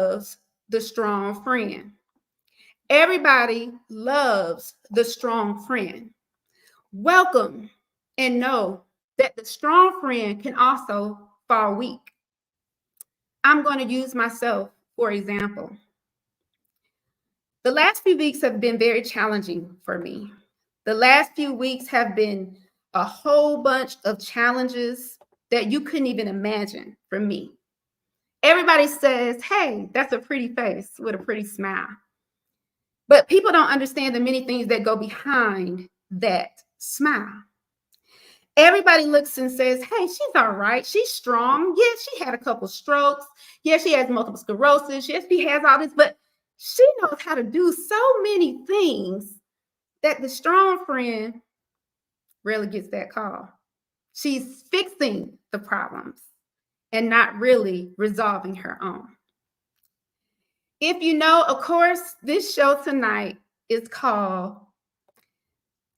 loves the strong friend. Everybody loves the strong friend. Welcome and know that the strong friend can also fall weak. I'm going to use myself for example. The last few weeks have been very challenging for me. The last few weeks have been a whole bunch of challenges that you couldn't even imagine for me. Everybody says, hey, that's a pretty face with a pretty smile. But people don't understand the many things that go behind that smile. Everybody looks and says, hey, she's all right. She's strong. Yes, she had a couple strokes. Yes, she has multiple sclerosis. Yes, she has all this, but she knows how to do so many things that the strong friend rarely gets that call. She's fixing the problems and not really resolving her own. If you know, of course, this show tonight is called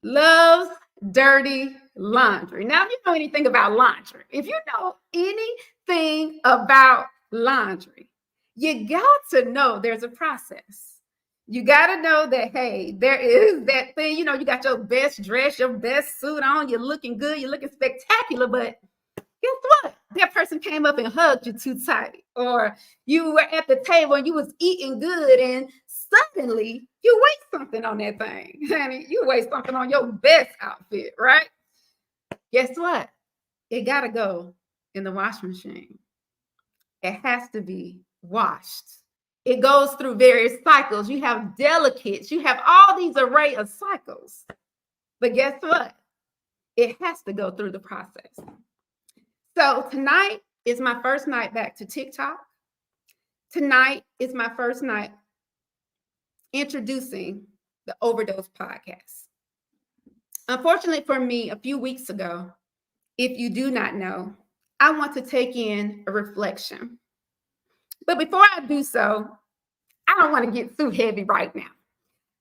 Love's Dirty Laundry. Now, if you know anything about laundry, if you know anything about laundry, you got to know there's a process. You got to know that, hey, there is that thing, you know, you got your best dress, your best suit on, you're looking good, you're looking spectacular, but guess what? That person came up and hugged you too tight, or you were at the table and you was eating good and suddenly you waste something on that thing. Honey, you waste something on your best outfit, right? Guess what? It got to go in the washing machine. It has to be washed. It goes through various cycles. You have delicates. You have all these array of cycles. But guess what? It has to go through the process. So tonight is my first night back to TikTok. Tonight is my first night introducing the Overdose podcast. Unfortunately for me, a few weeks ago, if you do not know, I want to take in a reflection. But before I do so, I don't want to get too heavy right now.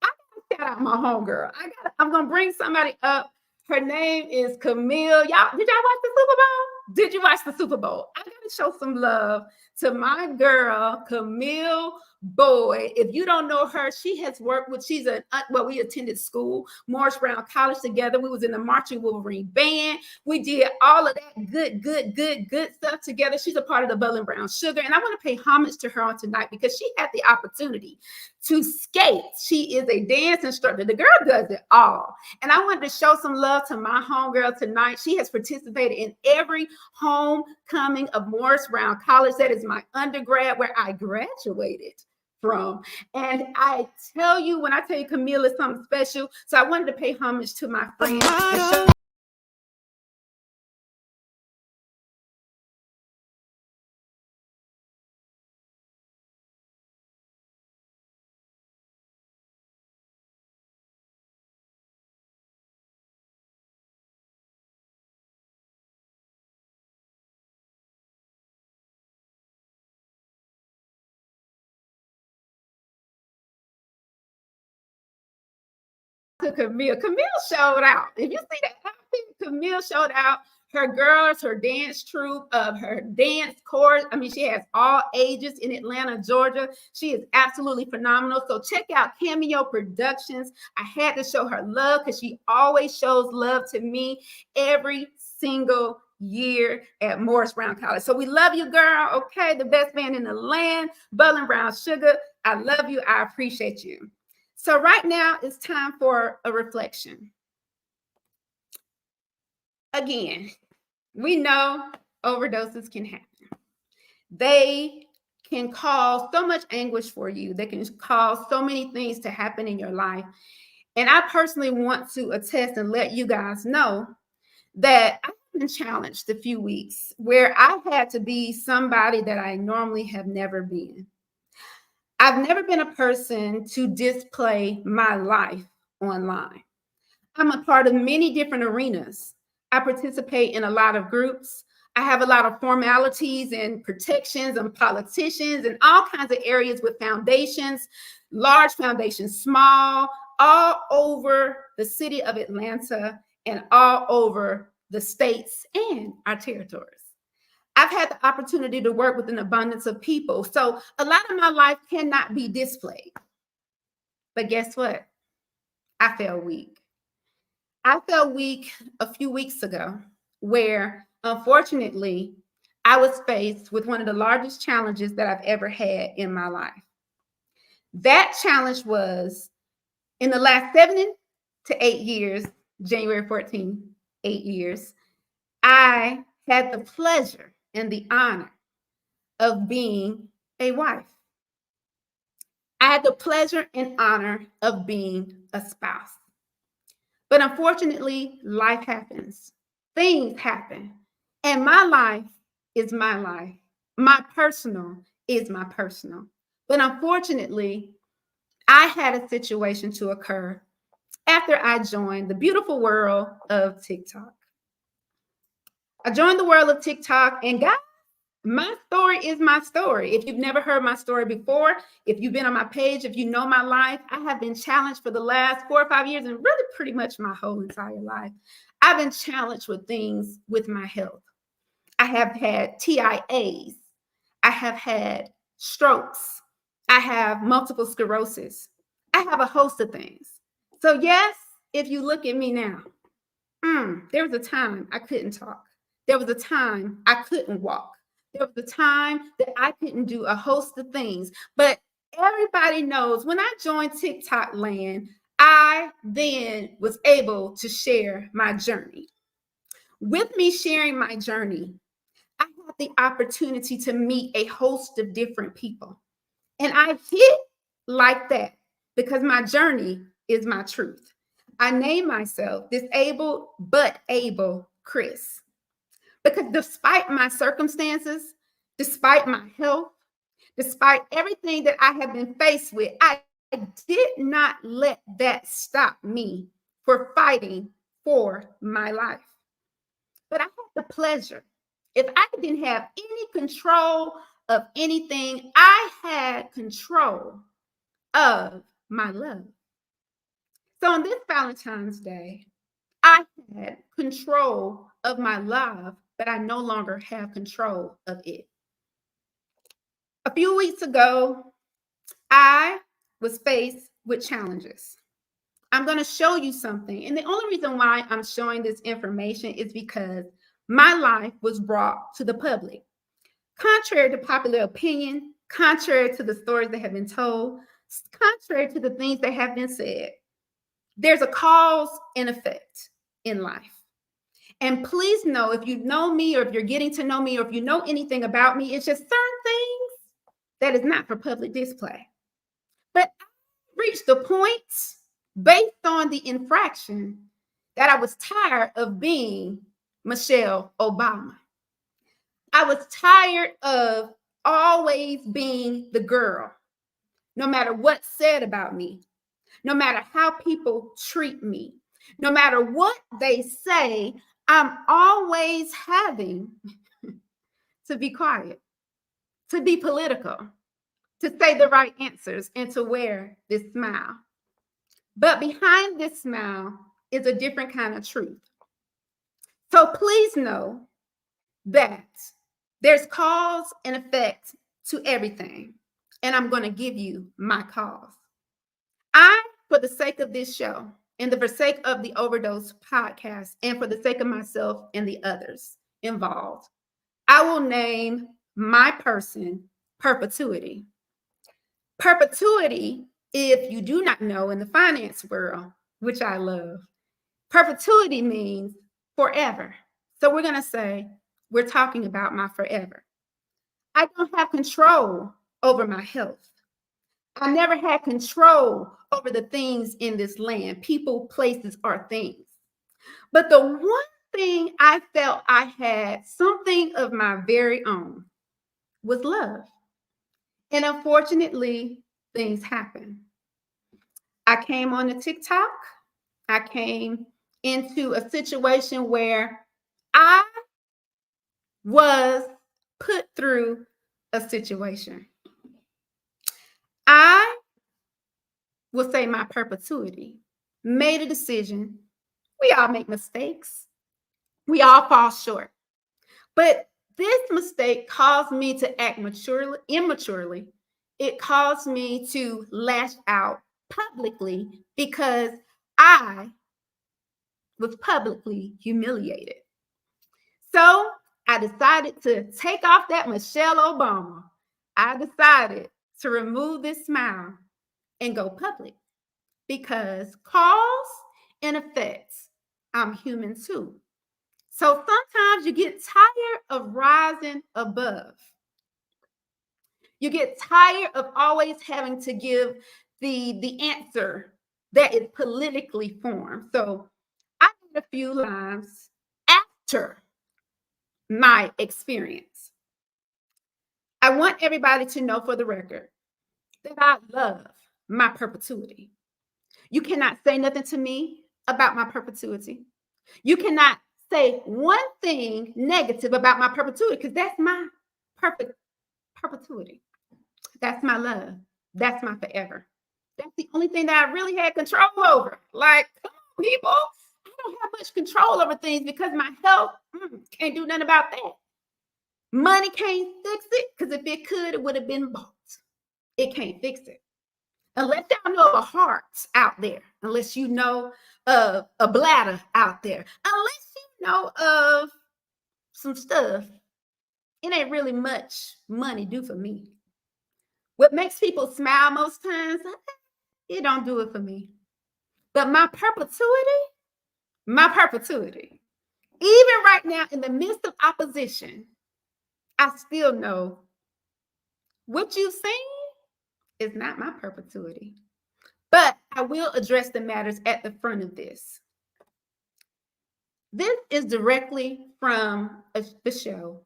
I got to shout out my homegirl. I'm going to bring somebody up. Her name is Camille. Y'all, did y'all watch the Super Bowl? Did you watch the Super Bowl? I got to show some love to my girl, Camille Boyd. If you don't know her, she has worked with, we attended school, Morris Brown College together. We was in the Marching Wolverine band. We did all of that good stuff together. She's a part of the Bowling Brown Sugar. And I want to pay homage to her on tonight because she had the opportunity to skate. She is a dance instructor. The girl does it all. And I wanted to show some love to my homegirl tonight. She has participated in every homecoming of Morris Brown College. That is my undergrad where I graduated from. And I tell you, when I tell you Camille is something special, so I wanted to pay homage to my friend. To Camille. Camille showed out. If you see that outfit, Camille showed out. Her girls, her dance troupe, her dance chorus. I mean, she has all ages in Atlanta, Georgia. She is absolutely phenomenal. So check out Cameo Productions. I had to show her love because she always shows love to me every single year at Morris Brown College. So we love you, girl. Okay, the best band in the land, Bowling Brown Sugar. I love you. I appreciate you. So right now it's time for a reflection. Again, we know overdoses can happen. They can cause so much anguish for you. They can cause so many things to happen in your life. And I personally want to attest and let you guys know that I've been challenged a few weeks where I've had to be somebody that I normally have never been. I've never been a person to display my life online. I'm a part of many different arenas. I participate in a lot of groups. I have a lot of formalities and protections and politicians and all kinds of areas with foundations, large foundations, small, all over the city of Atlanta and all over the states and our territories. I've had the opportunity to work with an abundance of people. So a lot of my life cannot be displayed. But guess what? I felt weak. I felt weak a few weeks ago, where unfortunately, I was faced with one of the largest challenges that I've ever had in my life. That challenge was in the last 7 to 8 years, January 14th, 8 years, I had the pleasure and the honor of being a wife. I had the pleasure and honor of being a spouse. But unfortunately, life happens. Things happen. And my life is my life. My personal is my personal. But unfortunately, I had a situation to occur after I joined the beautiful world of TikTok. I joined the world of TikTok, and guys, my story is my story. If you've never heard my story before, if you've been on my page, if you know my life, I have been challenged for the last 4 or 5 years, and really pretty much my whole entire life. I've been challenged with things with my health. I have had TIAs. I have had strokes. I have multiple sclerosis. I have a host of things. So yes, if you look at me now, there was a time I couldn't talk. There was a time I couldn't walk. There was a time that I couldn't do a host of things. But everybody knows when I joined TikTok land, I then was able to share my journey. With me sharing my journey, I had the opportunity to meet a host of different people. And I hit like that because my journey is my truth. I name myself Disabled But Able Chris. Because despite my circumstances, despite my health, despite everything that I have been faced with, I did not let that stop me for fighting for my life. But I had the pleasure. If I didn't have any control of anything, I had control of my love. So on this Valentine's Day, I had control of my love, but I no longer have control of it. A few weeks ago, I was faced with challenges. I'm going to show you something. And the only reason why I'm showing this information is because my life was brought to the public. Contrary to popular opinion, contrary to the stories that have been told, contrary to the things that have been said, there's a cause and effect in life. And please know, if you know me or if you're getting to know me or if you know anything about me, it's just certain things that is not for public display. But I reached the point based on the infraction that I was tired of being Michelle Obama. I was tired of always being the girl, no matter what's said about me, no matter how people treat me, no matter what they say, I'm always having to be quiet, to be political, to say the right answers, and to wear this smile. But behind this smile is a different kind of truth. So please know that there's cause and effect to everything. And I'm going to give you my cause. For the sake of this show, and for the sake of the Overdose podcast, and for the sake of myself and the others involved, I will name my person Perpetuity. Perpetuity, if you do not know in the finance world, which I love, perpetuity means forever. So we're going to say we're talking about my forever. I don't have control over my health. I never had control over the things in this land, people, places, or things. But the one thing I felt I had something of my very own was love. And unfortunately, things happen. I came on the TikTok. I came into a situation where I was put through a situation. I will say my perpetuity made a decision. We all make mistakes. We all fall short. But this mistake caused me to act immaturely. It caused me to lash out publicly because I was publicly humiliated. So I decided to take off that Michelle Obama. I decided to remove this smile and go public because cause and effects, I'm human too. So sometimes you get tired of rising above. You get tired of always having to give the answer that is politically formed. So I did a few lives after my experience. I want everybody to know for the record that I love my perpetuity. You cannot say nothing to me about my perpetuity. You cannot say one thing negative about my perpetuity because that's my perfect perpetuity. That's my love. That's my forever. That's the only thing that I really had control over. Like, come on, people. I don't have much control over things because my health can't do nothing about that. Money can't fix it because if it could, it would have been bought. It can't fix it. Unless y'all know of a heart out there, unless you know of a bladder out there, unless you know of some stuff, it ain't really much money do for me. What makes people smile most times, it don't do it for me. But my perpetuity, even right now in the midst of opposition, I still know what you've seen is not my perpetuity. But I will address the matters at the front of this. This is directly from the show,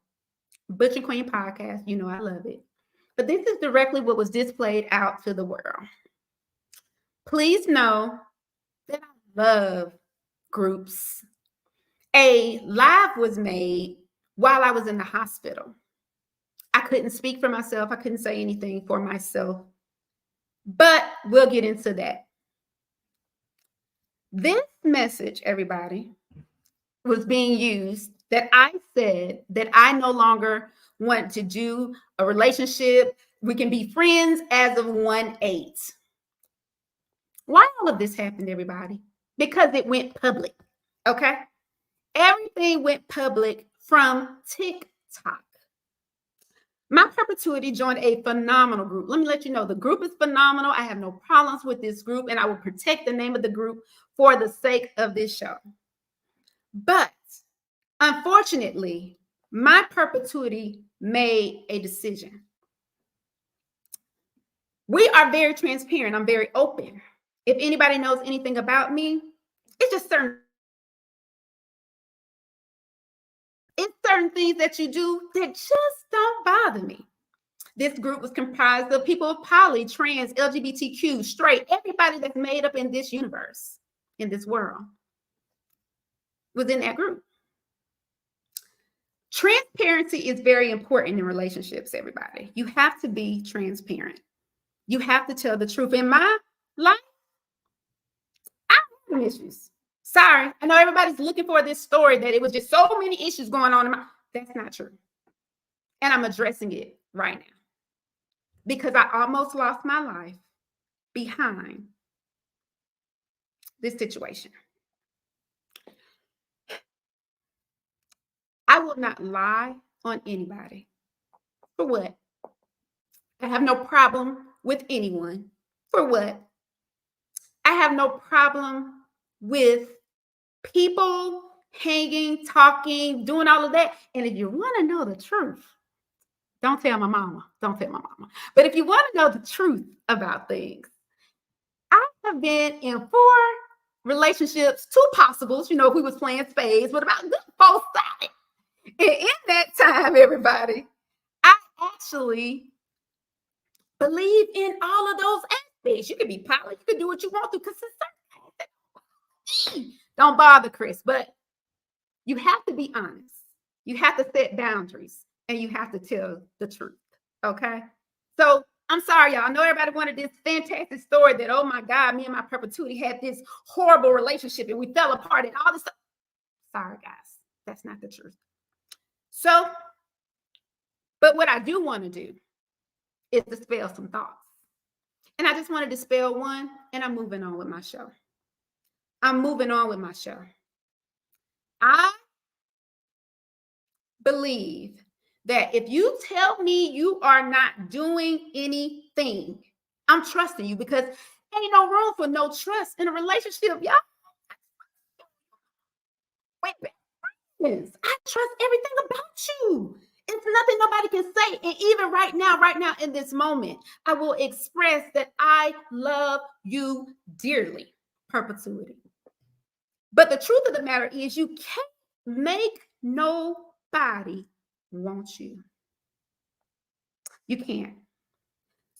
Butch and Queen podcast. You know I love it. But this is directly what was displayed out to the world. Please know that I love groups. A live was made while I was in the hospital. I couldn't speak for myself. I couldn't say anything for myself. But we'll get into that. This message, everybody, was being used that I said that I no longer want to do a relationship. We can be friends as of 1/8. Why all of this happened, everybody? Because it went public, okay? Everything went public from TikTok. My perpetuity joined a phenomenal group. Let me let you know, the group is phenomenal. I have no problems with this group, and I will protect the name of the group for the sake of this show. But unfortunately, my perpetuity made a decision. We are very transparent. I'm very open. If anybody knows anything about me, it's just certain things that you do that just don't bother me. This group was comprised of people of poly, trans, LGBTQ, straight, everybody that's made up in this universe, in this world, was in that group. Transparency is very important in relationships, everybody. You have to be transparent. You have to tell the truth. In my life, I have some issues. Sorry, I know everybody's looking for this story that it was just so many issues going on in my. That's not true. And I'm addressing it right now because I almost lost my life behind this situation. I will not lie on anybody. For what? I have no problem with anyone. For what? I have no problem with people hanging, talking, doing all of that. And if you want to know the truth, don't tell my mama. Don't tell my mama. But if you want to know the truth about things, I have been in 4 relationships, 2 possibles. You know, we was playing spades, but about 4 sides. And in that time, everybody, I actually believe in all of those aspects. You can be poly, you can do what you want to, because don't bother Chris, but you have to be honest. You have to set boundaries and you have to tell the truth. Okay. So I'm sorry, y'all. I know everybody wanted this fantastic story that, oh my God, me and my perpetuity had this horrible relationship and we fell apart and all this stuff. Sorry, guys. That's not the truth. So But what I do want to do is dispel some thoughts. And I just want to dispel one, and I'm moving on with my show. I'm moving on with my show. I believe that if you tell me you are not doing anything, I'm trusting you, because ain't no room for no trust in a relationship. Y'all, wait, I trust everything about you. It's nothing nobody can say. And even right now, in this moment, I will express that I love you dearly, perpetuity. But the truth of the matter is, you can't make nobody want you. You can't.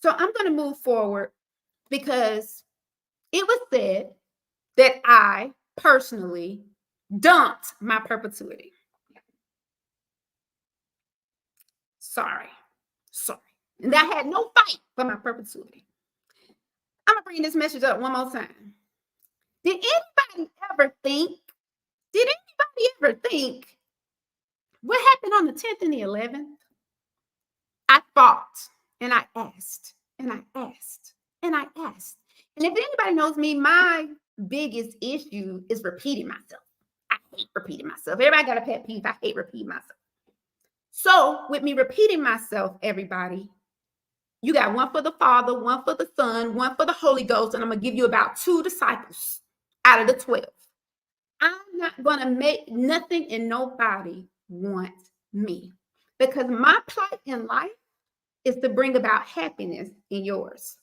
So I'm going to move forward, because it was said that I personally dumped my perpetuity. Sorry. And I had no fight for my perpetuity. I'm going to bring this message up one more time. Did anybody ever think what happened on the 10th and the 11th? I fought, and I asked, and I asked, and I asked. And if anybody knows me, my biggest issue is repeating myself. I hate repeating myself. Everybody got a pet peeve. I hate repeating myself. So with me repeating myself, everybody, you got one for the Father, one for the Son, one for the Holy Ghost, and I'm going to give you about 2 disciples out of the 12. I'm not going to make nothing and nobody want me, because my plight in life is to bring about happiness in yours.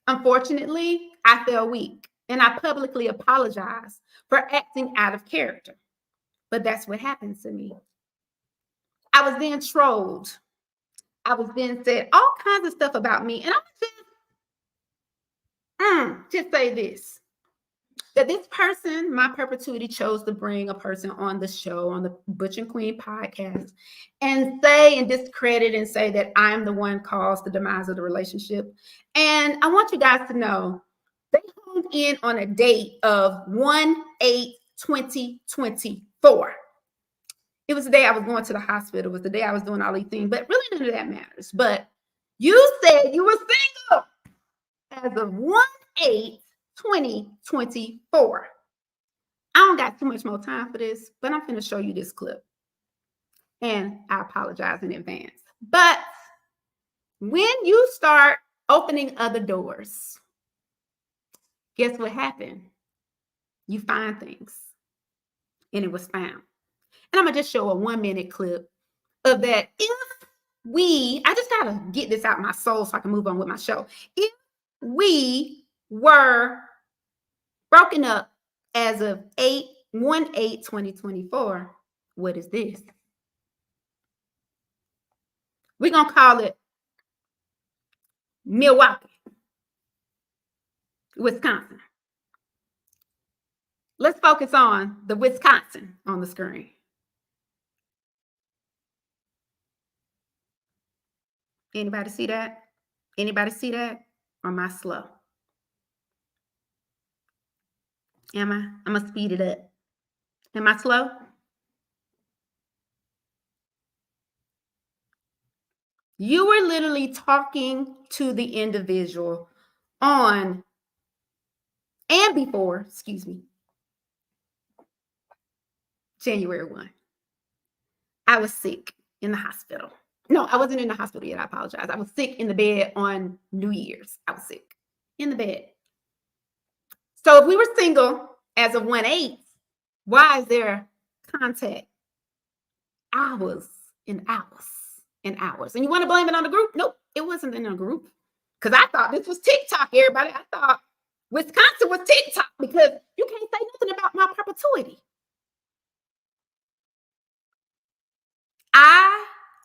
Unfortunately, I fell weak, and I publicly apologize for acting out of character. But that's what happens to me. I was then trolled. I was then said all kinds of stuff about me. And I'm just say this, that this person, my perpetuity, chose to bring a person on the show, on the Butch and Queen podcast, and say and discredit and say that I'm the one caused the demise of the relationship. And I want you guys to know, they honed in on a date of 1/8/2024. It was the day I was going to the hospital. It was the day I was doing all these things, but really none of that matters. But you said you were single as of 1/8/2024. I don't got too much more time for this, but I'm going to show you this clip. And I apologize in advance. But when you start opening other doors, guess what happened? You find things. And it was found. And I'm going to just show a 1-minute clip of that. I just got to get this out my soul so I can move on with my show. If we were broken up as of 1/8/2024, what is this? We're going to call it Milwaukee, Wisconsin. Let's focus on the Wisconsin on the screen. Anybody see that? Anybody see that? Or am I slow? Am I? I'm going to speed it up. Am I slow? You were literally talking to the individual on and before, January 1. I was sick in the hospital. No, I wasn't in the hospital yet. I apologize. I was sick in the bed on New Year's. I was sick in the bed. So if we were single as of 1/8, why is there contact? Hours and hours and hours. And you want to blame it on the group? Nope, it wasn't in a group. Because I thought this was TikTok, everybody. I thought Wisconsin was TikTok, because you can't say nothing about my perpetuity.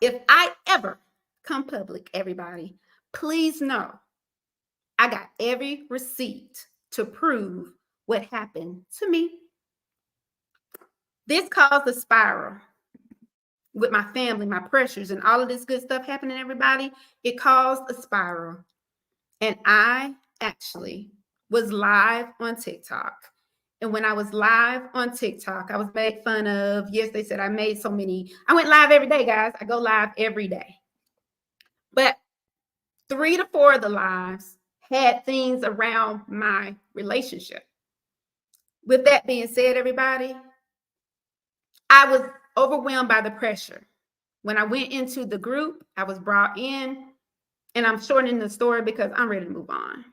If I ever come public, everybody, please know I got every receipt to prove what happened to me. This caused a spiral with my family, my pressures, and all of this good stuff happening, everybody. It caused a spiral. And I actually was live on TikTok. And when I was live on TikTok, I was made fun of. Yes, they said I made so many. I went live every day, guys. I go live every day. But 3 to 4 of the lives had things around my relationship. With that being said, everybody, I was overwhelmed by the pressure. When I went into the group, I was brought in, and I'm shortening the story because I'm ready to move on.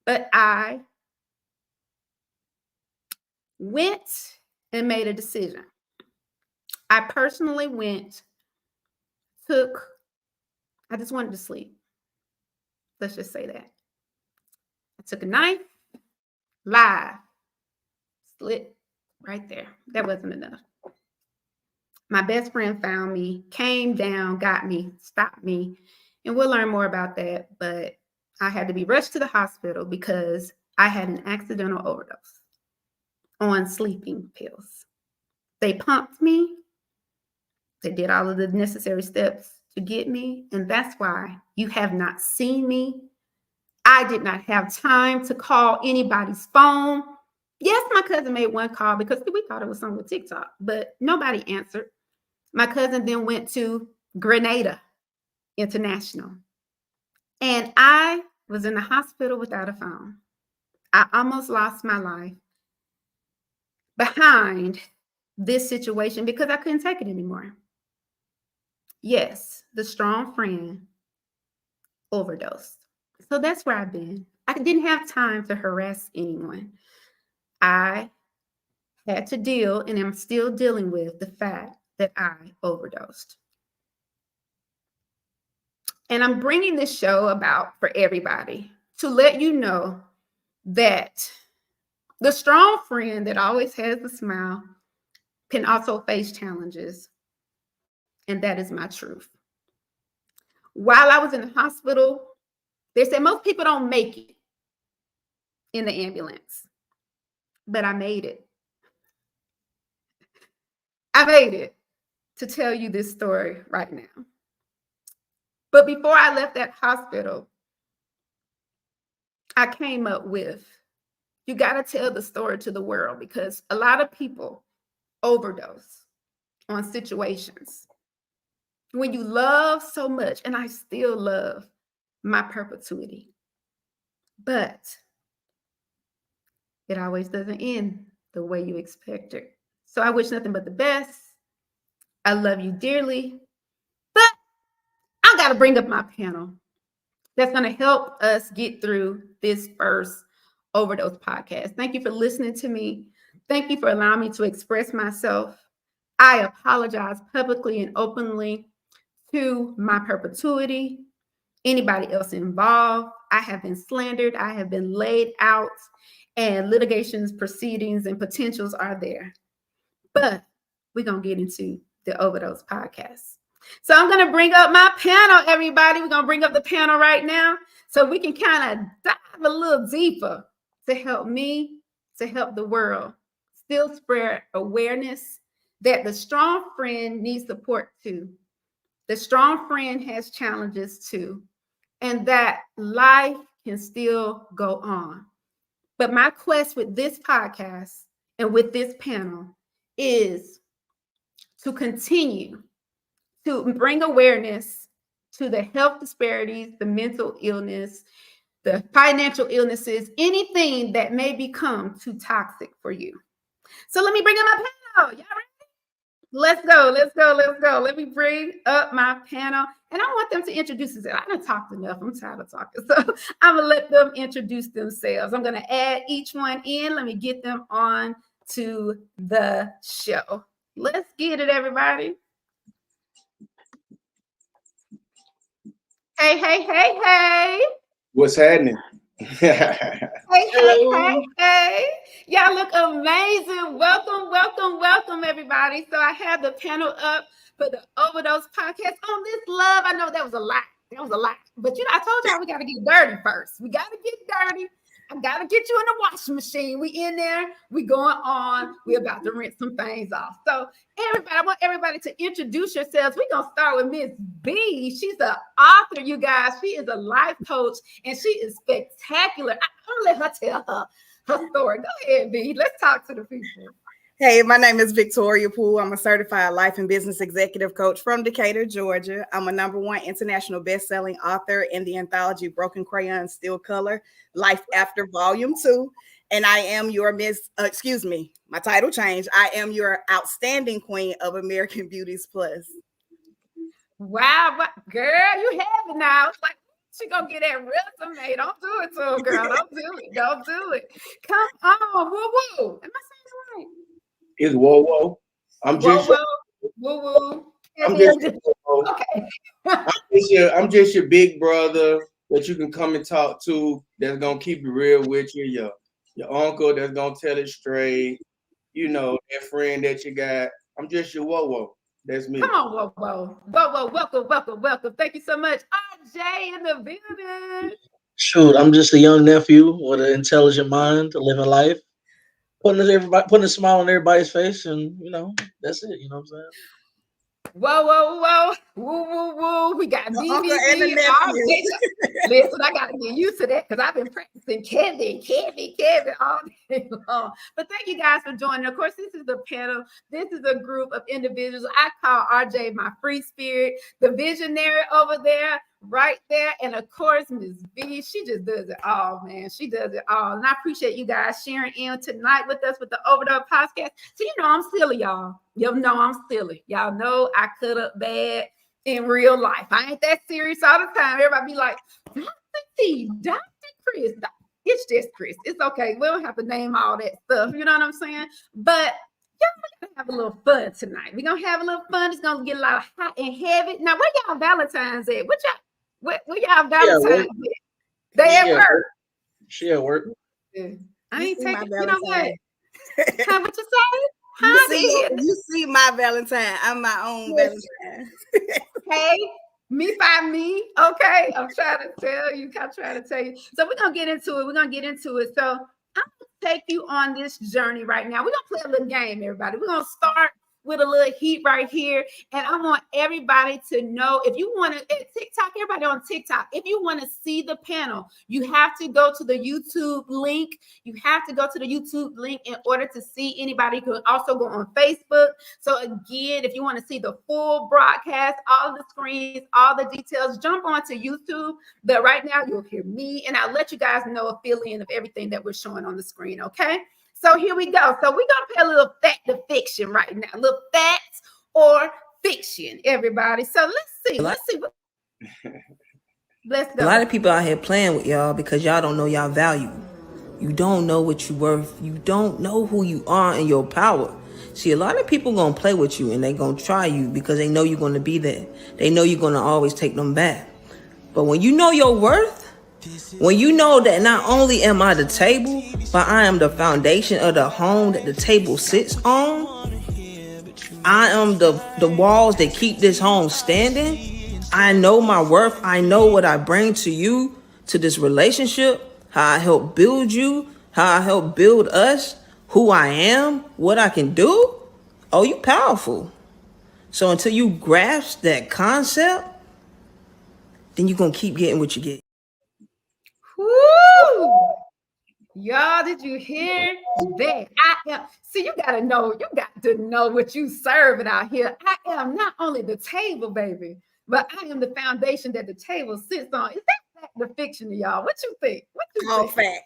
But I went and made a decision. I personally I just wanted to sleep. Let's just say that. I took a knife, live, slit right there. That wasn't enough. My best friend found me, came down, got me, stopped me, and we'll learn more about that. But I had to be rushed to the hospital because I had an accidental overdose on sleeping pills. They pumped me. They did all of the necessary steps to get me. And that's why you have not seen me. I did not have time to call anybody's phone. Yes, my cousin made one call because we thought it was something with TikTok, but nobody answered. My cousin then went to Grenada International. And I was in the hospital without a phone. I almost lost my life behind this situation because I couldn't take it anymore. Yes, the strong friend overdosed. So that's where I've been. I didn't have time to harass anyone. I had to deal, and I'm still dealing with the fact that I overdosed. And I'm bringing this show about for everybody to let you know that the strong friend that always has a smile can also face challenges. And that is my truth. While I was in the hospital, they said most people don't make it in the ambulance, but I made it. I made it to tell you this story right now. But before I left that hospital, I came up with, you got to tell the story to the world because a lot of people overdose on situations. When you love so much, and I still love my perpetuity, but it always doesn't end the way you expect it. So I wish nothing but the best. I love you dearly, but I got to bring up my panel that's going to help us get through this first Overdose podcast. Thank you for listening to me. Thank you for allowing me to express myself. I apologize publicly and openly to my perpetuity, anybody else involved. I have been slandered. I have been laid out, and litigations, proceedings, and potentials are there. But we're going to get into the Overdose podcast. So I'm going to bring up my panel, everybody. We're going to bring up the panel right now so we can kind of dive a little deeper to help me, to help the world still spread awareness that the strong friend needs support too. The strong friend has challenges too, and that life can still go on. But my quest with this podcast and with this panel is to continue to bring awareness to the health disparities, the mental illness, the financial illnesses, anything that may become too toxic for you. So let me bring up my panel. Y'all ready? Let's go. Let me bring up my panel. And I want them to introduce themselves. I done talked enough. I'm tired of talking. So I'm going to let them introduce themselves. I'm going to add each one in. Let me get them on to the show. Let's get it, everybody. Hey. What's happening? Hey. Y'all look amazing. Welcome, everybody. So I have the panel up for the Overdose podcast on this love. I know that was a lot. But I told y'all we got to get dirty first. We got to get dirty. I got to get you in the washing machine. We in there. We going on. We about to rinse some things off. So everybody, I want everybody to introduce yourselves. We're going to start with Miss B. She's an author, you guys. She is a life coach, and she is spectacular. I'm going to let her tell her story. Go ahead, B. Let's talk to the people. Hey, my name is Victoria Poole. I'm a certified life and business executive coach from Decatur, Georgia. I'm a #1 international best-selling author in the anthology Broken Crayon Still Color, Life After Volume 2. And I am your my title changed. I am your outstanding queen of American Beauties Plus. Wow, girl, you have it now. It's like she gonna get that resume. Don't do it to her, girl. Don't do it. Don't do it. Come on, woo woo. Am I saying it right? It's whoa whoa. I'm Whoa just whoa, woo woo. I'm just Okay. I'm just your big brother that you can come and talk to. That's gonna keep it real with you. Your uncle that's gonna tell it straight. You know that friend that you got. I'm just your whoa whoa. That's me. Come on, whoa whoa, whoa whoa. Welcome, welcome, welcome. Thank you so much, RJ in the building. Shoot, I'm just a young nephew with an intelligent mind, living life, putting a smile on everybody's face, and that's it. You know what I'm saying? Whoa, whoa, whoa, woo, woo, woo. We got The uncle and the DVD. nephew. Listen, I got to get used to that because I've been practicing Kevin all day long. But thank you guys for joining. Of course, this is the panel. This is a group of individuals. I call RJ my free spirit, the visionary over there, right there. And of course, Miss B, she just does it all, man. She does it all. And I appreciate you guys sharing in tonight with us with the Overdose podcast. So, I'm silly, y'all. You know I'm silly. Y'all know I cut up bad in real life. I ain't that serious all the time. Everybody be like, Dr. Chris. It's just Chris. It's okay. We don't have to name all that stuff. You know what I'm saying? But y'all gonna have a little fun tonight. We're gonna have a little fun. It's gonna get a lot of hot and heavy. Now, where y'all Valentine's at? Where y'all Valentine's at? They at work. She at work. I ain't taking, you know what? How what you say? You see my Valentine. I'm my own Valentine. Hey, me by me. Okay. I'm trying to tell you. So we're going to get into it. So I'm going to take you on this journey right now. We're going to play a little game, everybody. We're going to start with a little heat right here. And I want everybody to know, if you want to, TikTok, everybody on TikTok, if you want to see the panel, you have to go to the YouTube link. You have to go to the YouTube link in order to see anybody. You can also go on Facebook. So again, if you want to see the full broadcast, all the screens, all the details, jump onto YouTube. But right now you'll hear me, and I'll let you guys know a fill-in of everything that we're showing on the screen, okay? So here we go. So we're going to play a little fact to fiction right now. A little facts or fiction, everybody. So let's see. Let's go. A lot of people out here playing with y'all because y'all don't know y'all value. You don't know what you're worth. You don't know who you are and your power. See, a lot of people going to play with you and they going to try you because they know you're going to be there. They know you're going to always take them back. But when you know your worth, when you know that not only am I the table, but I am the foundation of the home that the table sits on, I am the walls that keep this home standing. I know my worth. I know what I bring to you, to this relationship, how I help build you, how I help build us, who I am, what I can do. Oh, you powerful. So until you grasp that concept, then you're going to keep getting what you get. Woo! Y'all, did you hear that? You got to know what you serving out here. I am not only the table, baby, but I am the foundation that the table sits on. Is that fact or fiction to y'all? What you think? Fact.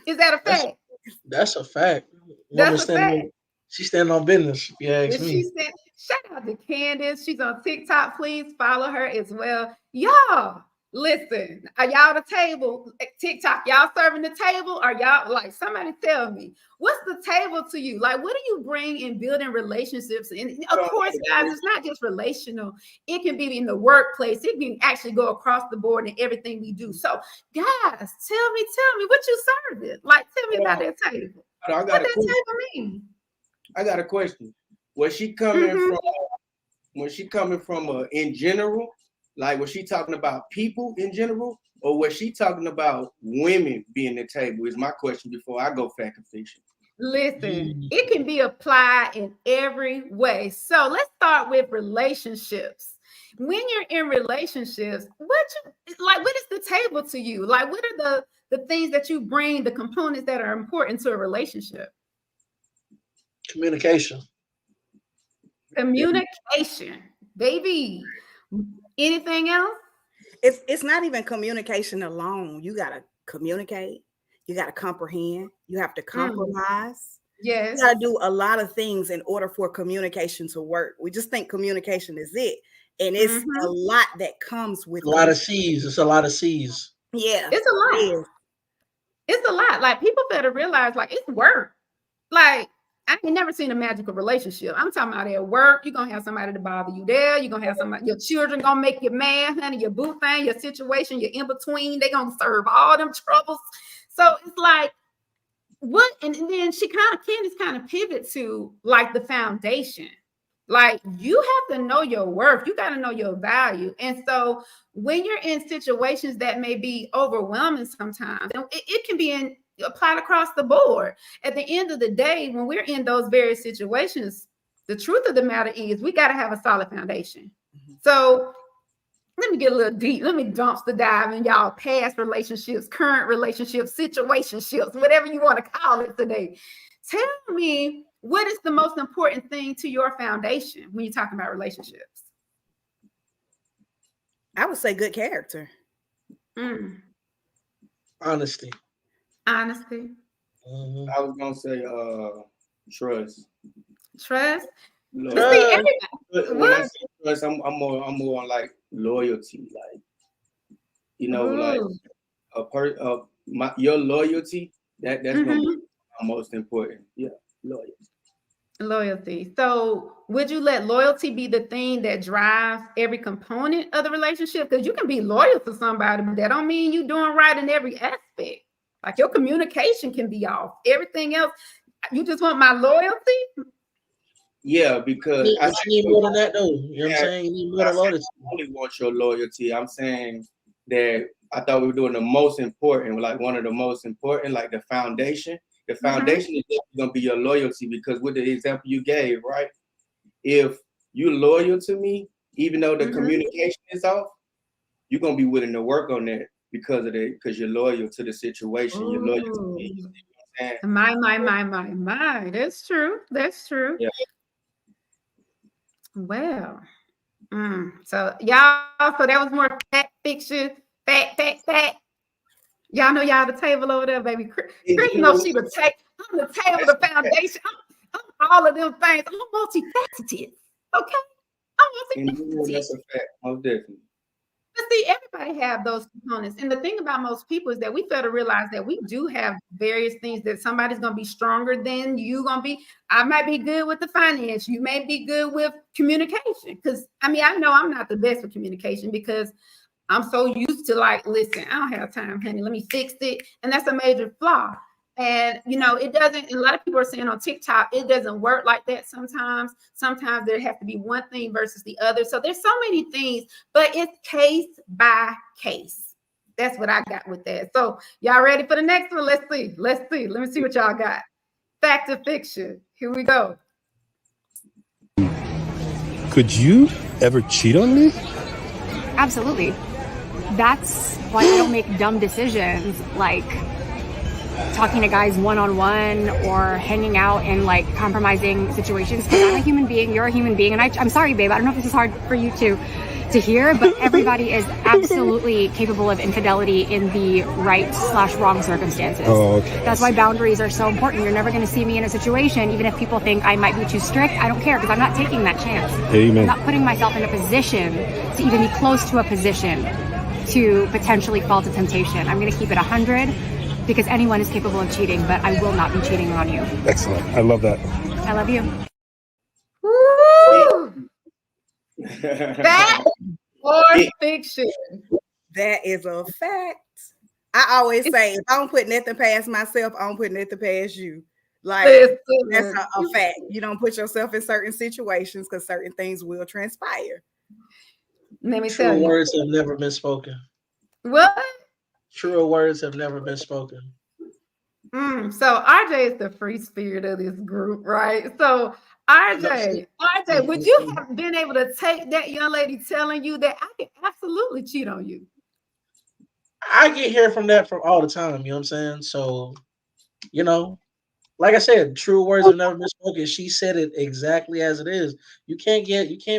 Is that a fact? That's a fact. That's a fact. She's standing on business, if you ask me. Shout out to Candace. She's on TikTok. Please follow her as well. Y'all, listen, are y'all the table? TikTok, y'all serving the table? Or y'all, like, somebody tell me, what's the table to you? Like, what do you bring in building relationships? And of course, guys, it's not just relational. It can be in the workplace. It can actually go across the board in everything we do. So, guys, tell me what you serving. Like, tell me about that table. What that table mean? I got a question. Was she coming from? Was she coming from in general? Like, was she talking about people in general, or was she talking about women being the table? Is my question before I go fact or fiction. Listen, it can be applied in every way. So let's start with relationships. When you're in relationships, what is the table to you? Like, what are the things that you bring, the components that are important to a relationship? Communication. Communication, baby. Anything else? It's not even communication alone. You gotta communicate, you gotta comprehend, you have to compromise. Yes. You gotta do a lot of things in order for communication to work. We just think communication is it, and it's a lot that comes with a lot of C's. It's a lot of C's. Yeah, It's a lot. It's a lot. Like people better realize, like it's work. Like I ain't never seen a magical relationship. I'm talking about at work. You're gonna have somebody to bother you there. You're gonna have somebody, your children gonna make you mad, honey, your boo thing, your situation, your in between, they gonna serve all them troubles. So it's like what, and then Candace kind of pivot to like the foundation. Like you have to know your worth, you got to know your value. And so when you're in situations that may be overwhelming sometimes, and it can be applied across the board. At the end of the day, when we're in those various situations, the truth of the matter is we got to have a solid foundation. So let me get a little deep. Let me dumpster dive in y'all past relationships, current relationships, situationships, whatever you want to call it today. Tell me, what is the most important thing to your foundation when you're talking about relationships? I would say good character. Honesty. Honesty. I was gonna say trust. Trust. When See, I say trust, I'm more on like loyalty, like like your loyalty. That's gonna be most important. Yeah, loyalty. Loyalty. So would you let loyalty be the thing that drives every component of the relationship? Because you can be loyal to somebody, but that don't mean you're doing right in every aspect. Like your communication can be off. Everything else, you just want my loyalty? Yeah, because I need more than that, though. You know what I'm saying? You need more than loyalty. I only want your loyalty. I'm saying that I thought we were doing the most important, like one of the most important, like the foundation. The foundation is definitely gonna be your loyalty, because with the example you gave, right? If you're loyal to me, even though the communication is off, you're gonna be willing to work on that because you're loyal to the situation. You're loyal to me. You know what I'm saying? My. That's true. That's true. Yeah. Well, so y'all, so that was more fact, fiction, fact. Y'all know y'all the table over there, baby. Chris knows she the table. I'm the table, the foundation. I'm all of them things. I'm multifaceted. Okay, I'm multifaceted. That's a fact, most definitely. But see, everybody have those components. And the thing about most people is that we fail to realize that we do have various things that somebody's going to be stronger than you going to be. I might be good with the finance. You may be good with communication. Because, I know I'm not the best with communication because I'm so used to like, listen, I don't have time, honey. Let me fix it. And that's a major flaw. And, it doesn't, a lot of people are saying on TikTok, it doesn't work like that sometimes. Sometimes there has to be one thing versus the other. So there's so many things, but it's case by case. That's what I got with that. So y'all ready for the next one? Let's see. Let me see what y'all got. Fact or fiction. Here we go. Could you ever cheat on me? Absolutely. That's why I don't make dumb decisions like talking to guys one-on-one or hanging out in like compromising situations, because I'm a human being, you're a human being, and I'm sorry, babe, I don't know if this is hard for you to hear, but everybody is absolutely capable of infidelity in the right/wrong circumstances. Oh, okay. That's why boundaries are so important. You're never going to see me in a situation, even if people think I might be too strict, I don't care, because I'm not taking that chance. Amen. I'm not putting myself in a position to even be close to a position to potentially fall to temptation. I'm going to keep it 100, because anyone is capable of cheating, but I will not be cheating on you. Excellent. I love that. I love you. Woo! Fact or fiction? That is a fact. I always say, if I don't put nothing past myself, I don't put nothing past you. Like, that's a fact. You don't put yourself in certain situations because certain things will transpire. Let me tell True you. words have never been spoken. What? True words have never been spoken. So RJ is the free spirit of this group, right? So RJ, would you have been able to take that young lady telling you that I can absolutely cheat on you? I get here from that from all the time, you know what I'm saying? So, like I said, true words have never been spoken. She said it exactly as it is. You can't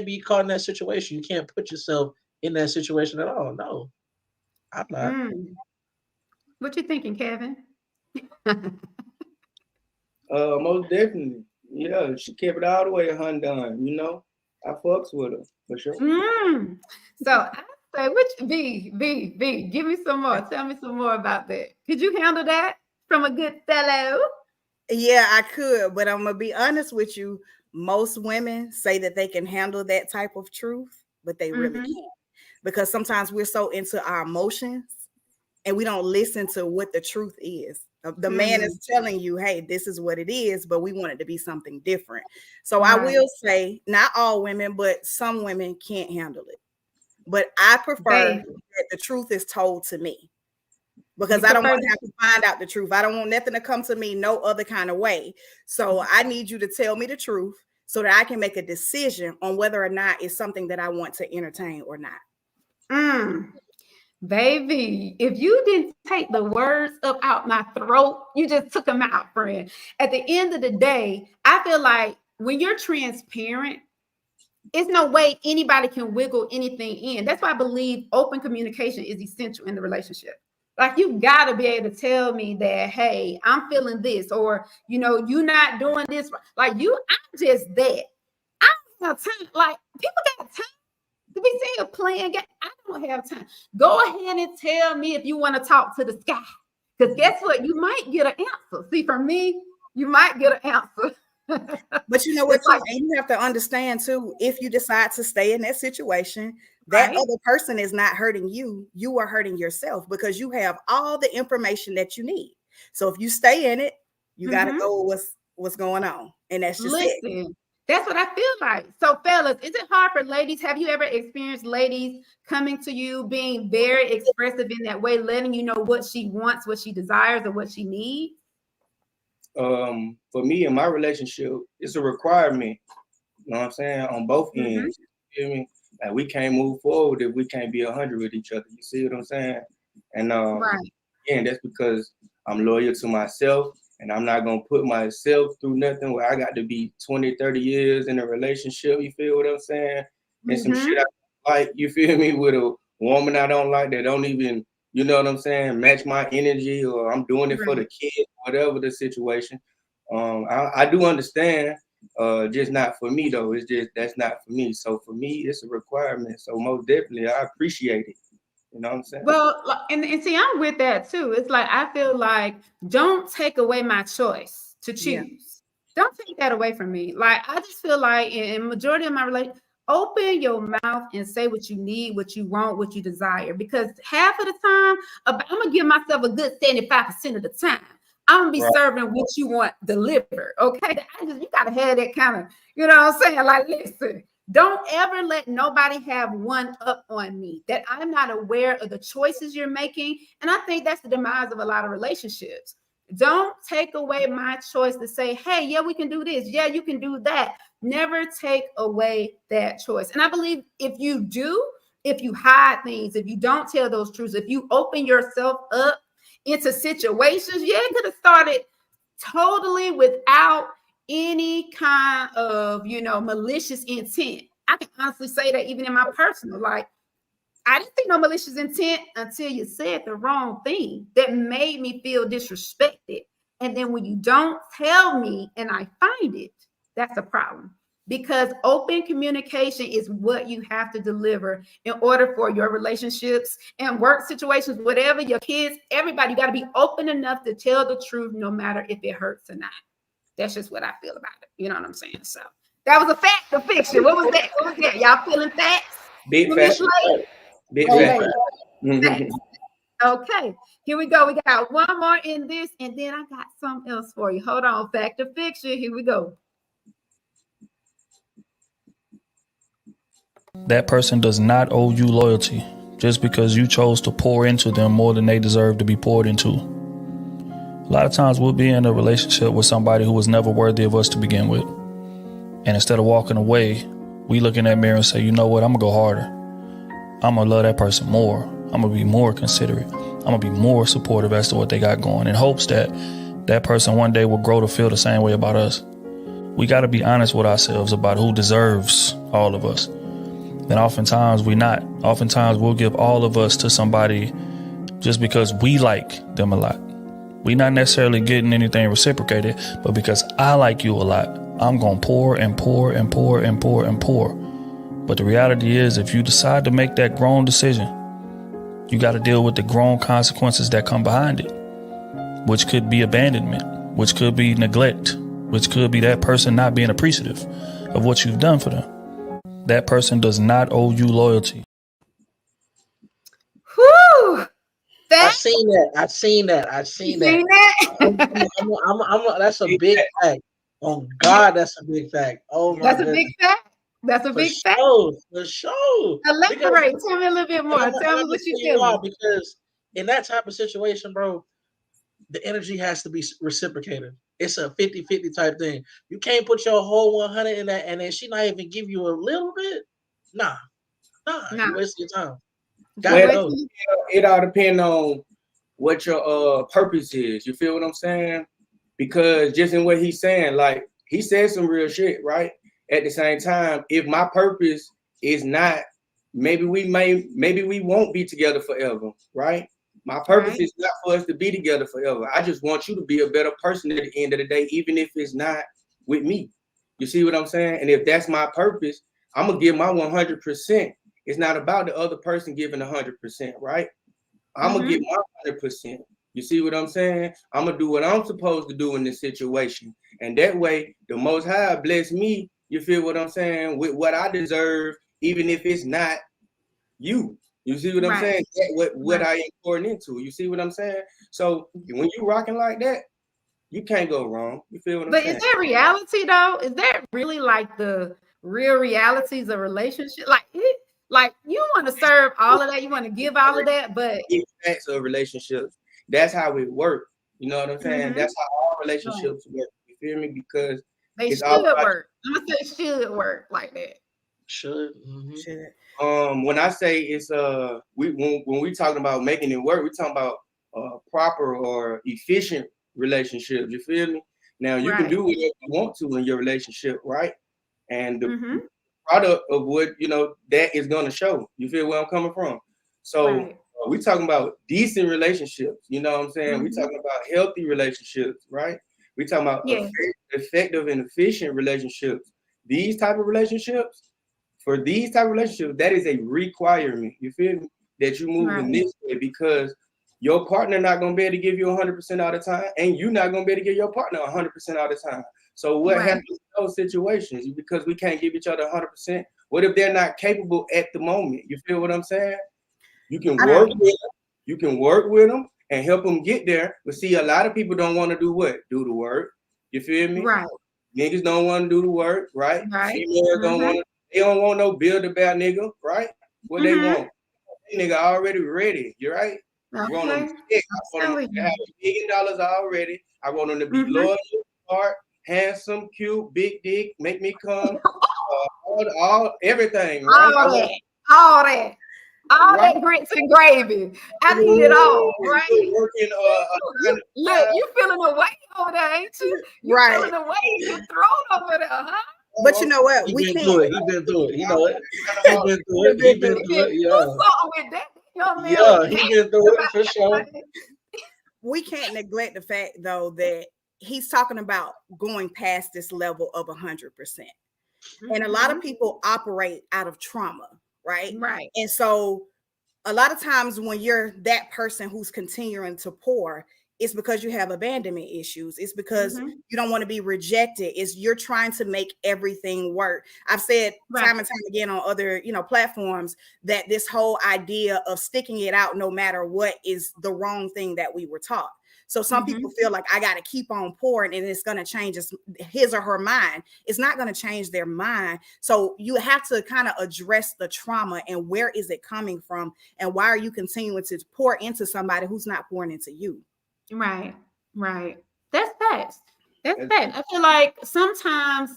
be caught in that situation. You can't put yourself in that situation at all. No, I'm not. Mm. What you thinking, Kevin? Most definitely. Yeah, she kept it all the way undone, you know. I fucks with her for sure. So I say, which V, give me some more. Tell me some more about that. Could you handle that from a good fellow? Yeah, I could, but I'm gonna be honest with you. Most women say that they can handle that type of truth, but they really can't, because sometimes we're so into our emotions and we don't listen to what the truth is. The man is telling you, hey, this is what it is, but we want it to be something different. So I will say, not all women, but some women can't handle it. But I prefer that the truth is told to me, because I don't want to have to find out the truth. I don't want nothing to come to me no other kind of way. So I need you to tell me the truth so that I can make a decision on whether or not it's something that I want to entertain or not. Baby, if you didn't take the words up out my throat, you just took them out, friend. At the end of the day, I feel like when you're transparent, it's no way anybody can wiggle anything in. That's why I believe open communication is essential in the relationship. Like, you got to be able to tell me that, hey, I'm feeling this, or, you know, you're not doing this. Like, I'm just that. I don't have time. Like, people got time to be saying playing game. I don't have time. Go ahead and tell me if you want to talk to the sky. Because guess what? You might get an answer. See, for me, you might get an answer. But you know what, too, and you have to understand too, if you decide to stay in that situation, that other person is not hurting you. You are hurting yourself, because you have all the information that you need. So if you stay in it, you got to go with what's going on. And that's just it. That's what I feel like. So, fellas, is it hard for ladies? Have you ever experienced ladies coming to you, being very expressive in that way, letting you know what she wants, what she desires, or what she needs? For me in my relationship, it's a requirement. You know what I'm saying? On both ends. You feel me? Like, we can't move forward if we can't be 100 with each other. You see what I'm saying? And again, that's because I'm loyal to myself, and I'm not gonna put myself through nothing where I got to be 20, 30 years in a relationship. You feel what I'm saying? And some shit I like, you feel me, with a woman I don't like, that don't even, you know what I'm saying, match my energy, or I'm doing it for the kid, whatever the situation. I do understand, just not for me though. It's just, that's not for me. So for me, it's a requirement. So most definitely, I appreciate it. You know what I'm saying? Well, and see, I'm with that too. It's like, I feel like, don't take away my choice to choose. Yeah. Don't take that away from me. Like, I just feel like in majority of my relationship, open your mouth and say what you need, what you want, what you desire. Because half of the time, I'm gonna give myself a good 75% of the time, I'm gonna be serving what you want delivered. Okay, you gotta have that kind of, you know what I'm saying? Like, listen. Don't ever let nobody have one up on me, that I'm not aware of the choices you're making. And I think that's the demise of a lot of relationships. Don't take away my choice to say, hey, yeah, we can do this. Yeah, you can do that. Never take away that choice. And I believe if you do, if you hide things, if you don't tell those truths, if you open yourself up into situations, it could have started totally without any kind of, malicious intent. I can honestly say that even in my personal life, I didn't see no malicious intent until you said the wrong thing that made me feel disrespected. And then when you don't tell me and I find it, that's a problem. Because open communication is what you have to deliver in order for your relationships and work situations, whatever, your kids, everybody, you got to be open enough to tell the truth, no matter if it hurts or not. That's just what I feel about it. You know what I'm saying? So that was a fact or fiction. What was that? What was that? Y'all feeling facts? Big facts. Big facts. Okay, here we go. We got one more in this, and then I got something else for you. Hold on. Fact or fiction? Here we go. That person does not owe you loyalty just because you chose to pour into them more than they deserve to be poured into. A lot of times we'll be in a relationship with somebody who was never worthy of us to begin with. And instead of walking away, we look in that mirror and say, you know what, I'm going to go harder. I'm going to love that person more. I'm going to be more considerate. I'm going to be more supportive as to what they got going, in hopes that that person one day will grow to feel the same way about us. We got to be honest with ourselves about who deserves all of us. And oftentimes we're not. Oftentimes we'll give all of us to somebody just because we like them a lot. We're not necessarily getting anything reciprocated, but because I like you a lot, I'm going to pour and pour and pour and pour and pour. But the reality is, if you decide to make that grown decision, you got to deal with the grown consequences that come behind it, which could be abandonment, which could be neglect, which could be that person not being appreciative of what you've done for them. That person does not owe you loyalty. Whew. I've seen that. That's a big fact. Oh God, that's a big fact. Oh my That's goodness. a big fact. That's a big fact. For sure. Elaborate. Tell me a little bit more. Tell me what you feel. Because in that type of situation, bro, the energy has to be reciprocated. It's a 50-50 type thing. You can't put your whole 100 in that, and then she not even give you a little bit. Nah. You waste your time. It all depends on what your purpose is. You feel what I'm saying? Because just in what he's saying, like he said some real shit, right? At the same time, if my purpose is not, maybe we won't be together forever, right? My purpose is not for us to be together forever. I just want you to be a better person at the end of the day, even if it's not with me. You see what I'm saying? And if that's my purpose, I'm gonna give my 100%. It's not about the other person giving 100%, right? I'm gonna give my 100%. You see what I'm saying? I'm gonna do what I'm supposed to do in this situation, and that way, the Most High bless me. You feel what I'm saying? With what I deserve, even if it's not you. You see what I'm saying? What I am pouring into. You see what I'm saying? So when you rocking like that, you can't go wrong. You feel what I'm saying? But is that reality though? Is that really like the real realities of relationship? Like you want to serve all of that, you want to give all of that, but facts of relationships. That's how it works. You know what I'm saying? That's how all relationships work. You feel me? Because they should work. I'm gonna say should work like that. Should. When I say it's when we talking about making it work, we talking about proper or efficient relationships. You feel me? Now you can do whatever you want to in your relationship, right? And the product of what that is gonna show. You feel where I'm coming from? So we talking about decent relationships. You know what I'm saying? We talking about healthy relationships, right? We talking about effective and efficient relationships. These type of relationships. For these type of relationships, that is a requirement. You feel me? That you move in this way, because your partner not gonna be able to give you 100% all the time, and you're not gonna be able to give your partner 100% all the time. So what happens in those situations? Because we can't give each other 100%. What if they're not capable at the moment? You feel what I'm saying? You can work with them. You can work with them and help them get there. But see, a lot of people don't want to do what? Do the work. You feel me? Right. Niggas don't want to do the work, right? Females don't want to. They don't want no build a bear nigga, right? What they want? That nigga already ready. You right? I want them to have $1 million already. I want them to be loyal, smart, handsome, cute, big dick, make me come, all everything, right? All that grits and gravy. I need it all, right? Look, you feeling the weight over there, ain't you? You feeling the weight you thrown over there, huh? But you know what? He been through it. You know it. He been through it. Yeah, he been through it for sure. We can't neglect the fact, though, that he's talking about going past this level of 100%. And a lot of people operate out of trauma, right? Right. And so a lot of times when you're that person who's continuing to pour, it's because you have abandonment issues. It's because you don't want to be rejected. It's you're trying to make everything work. I've said time and time again on other, platforms that this whole idea of sticking it out no matter what is the wrong thing that we were taught. So some people feel like I got to keep on pouring and it's going to change his or her mind. It's not going to change their mind. So you have to kind of address the trauma and where is it coming from? And why are you continuing to pour into somebody who's not pouring into you? Right. That's facts. I feel like sometimes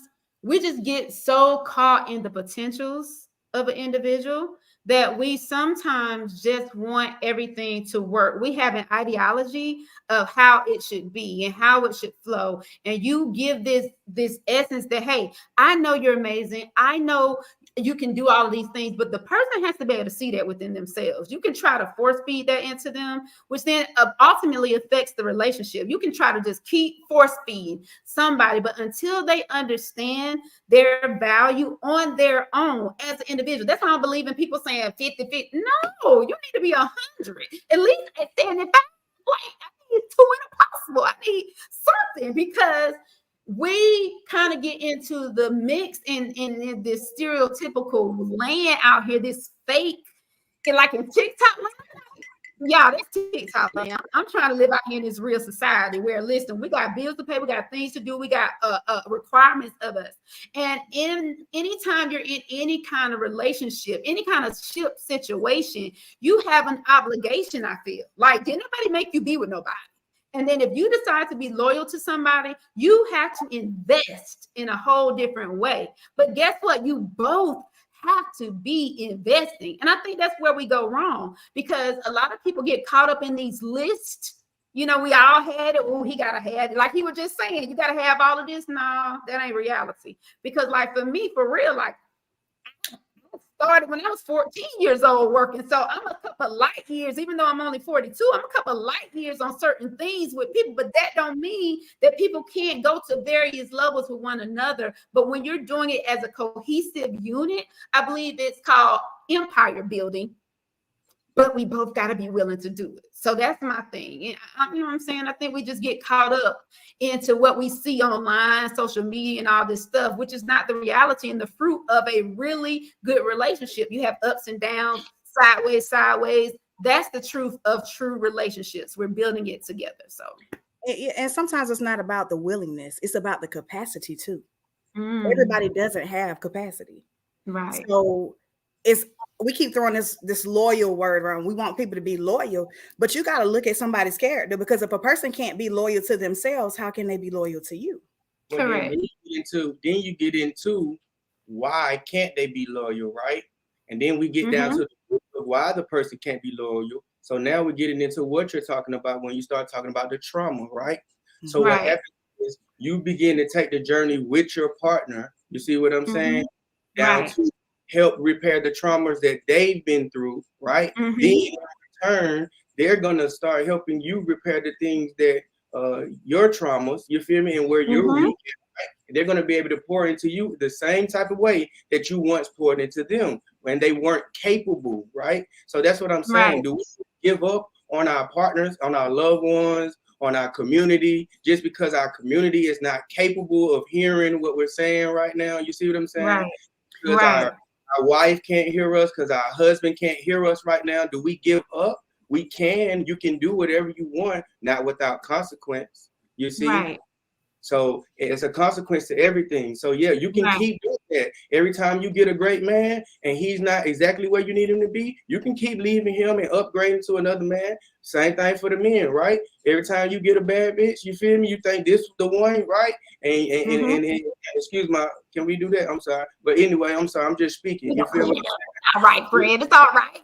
we just get so caught in the potentials of an individual that we sometimes just want everything to work. We have an ideology of how it should be and how it should flow. And you give this essence that, hey, I know you're amazing. I know you can do all of these things, but the person has to be able to see that within themselves. You can try to force feed that into them, which then ultimately affects the relationship. You can try to just keep force feeding somebody, but until they understand their value on their own as an individual, that's why I don't believe in people saying 50-50. No, you need to be 100, at least at 75. Like, I need 2 impossible. I need something, because we kind of get into the mix in this stereotypical land out here, this fake, and like in TikTok land. Yeah, that's TikTok land. I'm trying to live out here in this real society where, listen, we got bills to pay, we got things to do, we got requirements of us. And anytime you're in any kind of relationship, any kind of ship situation, you have an obligation, I feel. Like, did nobody make you be with nobody? And then if you decide to be loyal to somebody, you have to invest in a whole different way. But guess what? You both have to be investing. And I think that's where we go wrong, because a lot of people get caught up in these lists. You know, we all had it. Oh, he got to have it. Like he was just saying, you got to have all of this. No, that ain't reality. Because like for me, for real, like I started when I was 14 years old working. So I'm a couple of light years, even though I'm only 42, I'm a couple of light years on certain things with people, but that don't mean that people can't go to various levels with one another. But when you're doing it as a cohesive unit, I believe it's called empire building, but we both got to be willing to do it. So that's my thing. You know what I'm saying? I think we just get caught up into what we see online, social media, and all this stuff, which is not the reality and the fruit of a really good relationship. You have ups and downs, sideways. That's the truth of true relationships. We're building it together. So, and sometimes it's not about the willingness; it's about the capacity too. Everybody doesn't have capacity, right? So we keep throwing this loyal word around. We want people to be loyal, but you got to look at somebody's character, because if a person can't be loyal to themselves, how can they be loyal to you? Well, correct. Then you get into why can't they be loyal, right? And then we get down to the root of why the person can't be loyal. So now we're getting into what you're talking about when you start talking about the trauma, right? So what happens is you begin to take the journey with your partner. You see what I'm saying? Down to help repair the traumas that they've been through, right? Then in return, they're gonna start helping you repair the things that your traumas, you feel me, and where you're weak, right? And they're gonna be able to pour into you the same type of way that you once poured into them when they weren't capable, right? So that's what I'm saying. Do we give up on our partners, on our loved ones, on our community, just because our community is not capable of hearing what we're saying right now? You see what I'm saying? Because our wife can't hear us, because our husband can't hear us right now. Do we give up? We can. You can do whatever you want, not without consequence. You see? So it's a consequence to everything. So yeah, you can keep doing that. Every time you get a great man and he's not exactly where you need him to be, you can keep leaving him and upgrading to another man. Same thing for the men, right? Every time you get a bad bitch, you feel me? You think this is the one, right? And excuse my, can we do that? I'm sorry. But anyway, I'm sorry. I'm just speaking. You feel me? All right, friend. It's all right.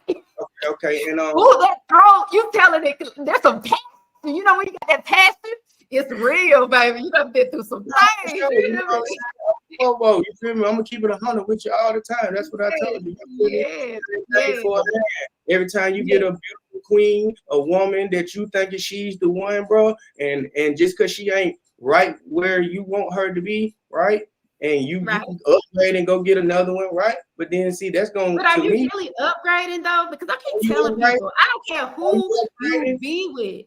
Okay. And that throat, you telling it, that's some passion. You know when you got that passion? It's real, baby. You done been through some things. Whoa, you feel me? I'm gonna keep it 100 with you all the time. That's what I told you. Every time you get a beautiful queen, a woman that you think she's the one, bro, and just because she ain't right where you want her to be, right? And you can upgrade and go get another one, right? But then see, that's going to me. But are you really upgrading though? Because I keep telling people, I don't care who you be with.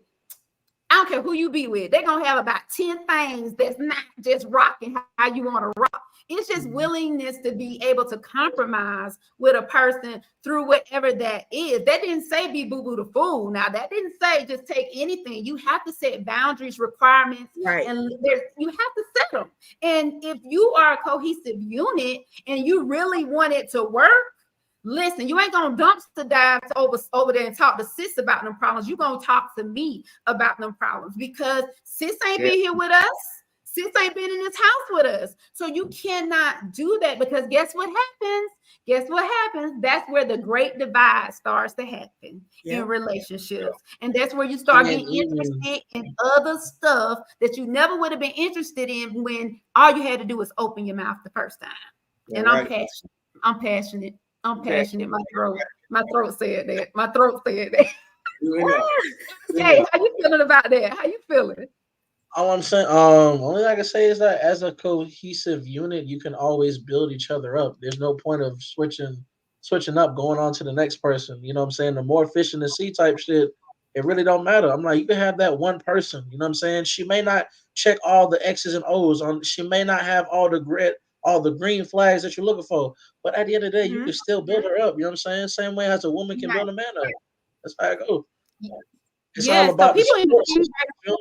I don't care who you be with. They're going to have about 10 things that's not just rocking how you want to rock. It's just willingness to be able to compromise with a person through whatever that is. That didn't say be boo-boo the fool. Now, that didn't say just take anything. You have to set boundaries, requirements, and you have to set them. And if you are a cohesive unit and you really want it to work, listen, you ain't gonna dumpster dive over there and talk to sis about them problems. You're gonna talk to me about them problems, because sis ain't been here with us. Sis ain't been in this house with us. So you cannot do that, because guess what happens? Guess what happens? That's where the great divide starts to happen in relationships. And that's where you start getting interested in other stuff that you never would have been interested in when all you had to do was open your mouth the first time. And I'm passionate. I'm passionate. I'm passionate. My throat said that. My throat said that. Hey, how you feeling about that? How you feeling? All I'm saying, only thing I can say is that as a cohesive unit, you can always build each other up. There's no point of switching up, going on to the next person. You know what I'm saying? The more fish in the sea type shit, it really don't matter. I'm like, you can have that one person. You know what I'm saying? She may not check all the X's and O's on. She may not have all the green flags that you're looking for. But at the end of the day, you can still build her up. You know what I'm saying? Same way as a woman can build a man up. That's how it goes. It's all about the support system.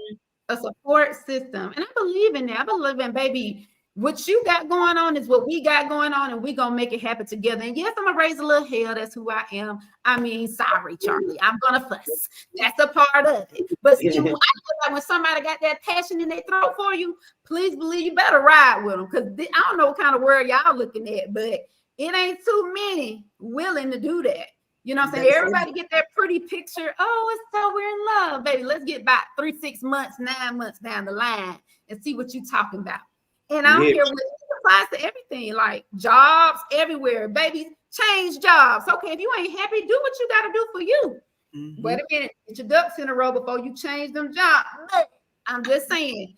A support system. And I believe in that. I believe in, baby, what you got going on is what we got going on, and we're going to make it happen together. And yes, I'm going to raise a little hell. That's who I am. I mean, sorry, Charlie. I'm going to fuss. That's a part of it. But I feel like when somebody got that passion in their throat for you, please believe you better ride with them. Because I don't know what kind of world y'all looking at, but it ain't too many willing to do that. You know what I'm saying? Everybody get that pretty picture. Oh, it's so we're in love, baby. Let's get about 3, 6 months, 9 months down the line and see what you're talking about. And I don't care what it applies to everything, like jobs everywhere. Baby, change jobs. Okay, if you ain't happy, do what you got to do for you. Wait a minute, get your ducks in a row before you change them jobs. I'm just saying,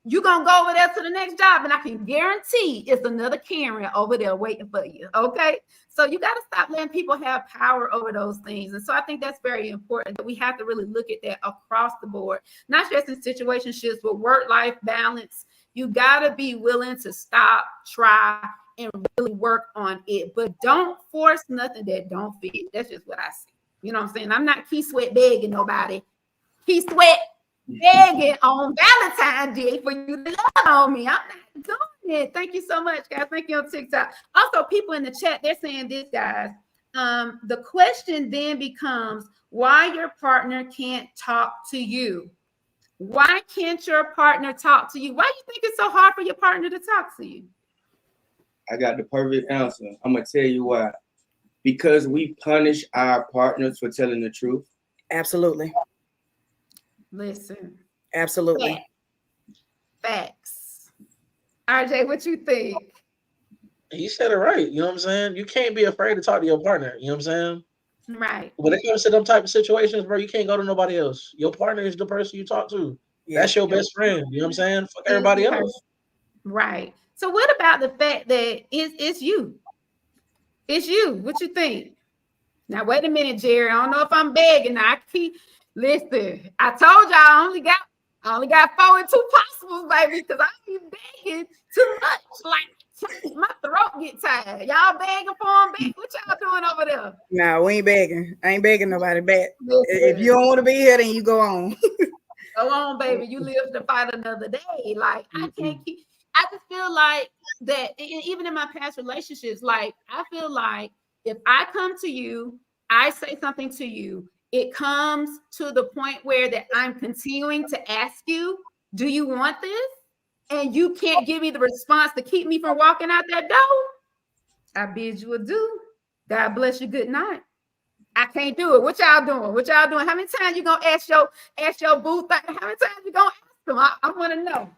you're going to go over there to the next job, and I can guarantee it's another Karen over there waiting for you, okay? So you got to stop letting people have power over those things. And so I think that's very important, that we have to really look at that across the board, not just in situationships, but work-life balance. You got to be willing to stop, try, and really work on it. But don't force nothing that don't fit. That's just what I see. You know what I'm saying? I'm not key sweat begging nobody. Key sweat begging on Valentine's Day for you to love on me. I'm not doing it. Thank you so much, guys. Thank you on TikTok. Also, people in the chat, they're saying this, guys. The question then becomes why your partner can't talk to you. Why can't your partner talk to you? Why do you think it's so hard for your partner to talk to you? I got the perfect answer. I'm going to tell you why. Because we punish our partners for telling the truth. Absolutely. Listen. Absolutely. Facts. RJ, what you think? He said it right. You know what I'm saying? You can't be afraid to talk to your partner. You know what I'm saying? Right. When it comes to them type of situations, bro, you can't go to nobody else. Your partner is the person you talk to. Yeah. That's your best friend. You know what I'm saying? Fuck everybody else. Right. So what about the fact that it's you? It's you. What you think? Now, wait a minute, Jerry. I don't know if I'm begging. Listen, I told y'all I only got 4 and 2 possibles, baby, because I be begging too much. Like, my throat get tired. Y'all begging for them back? What y'all doing over there? No, we ain't begging. I ain't begging nobody back. If you don't want to be here, then you go on. Go on, baby. You live to fight another day. Like, I can't keep. I just feel like that, even in my past relationships, like, I feel like if I come to you, I say something to you, it comes to the point where that I'm continuing to ask you, do you want this? And you can't give me the response to keep me from walking out that door. I bid you adieu. God bless you. Good night. I can't do it. What y'all doing? What y'all doing? How many times you gonna ask your boo thing? How many times you gonna ask them? I want to know.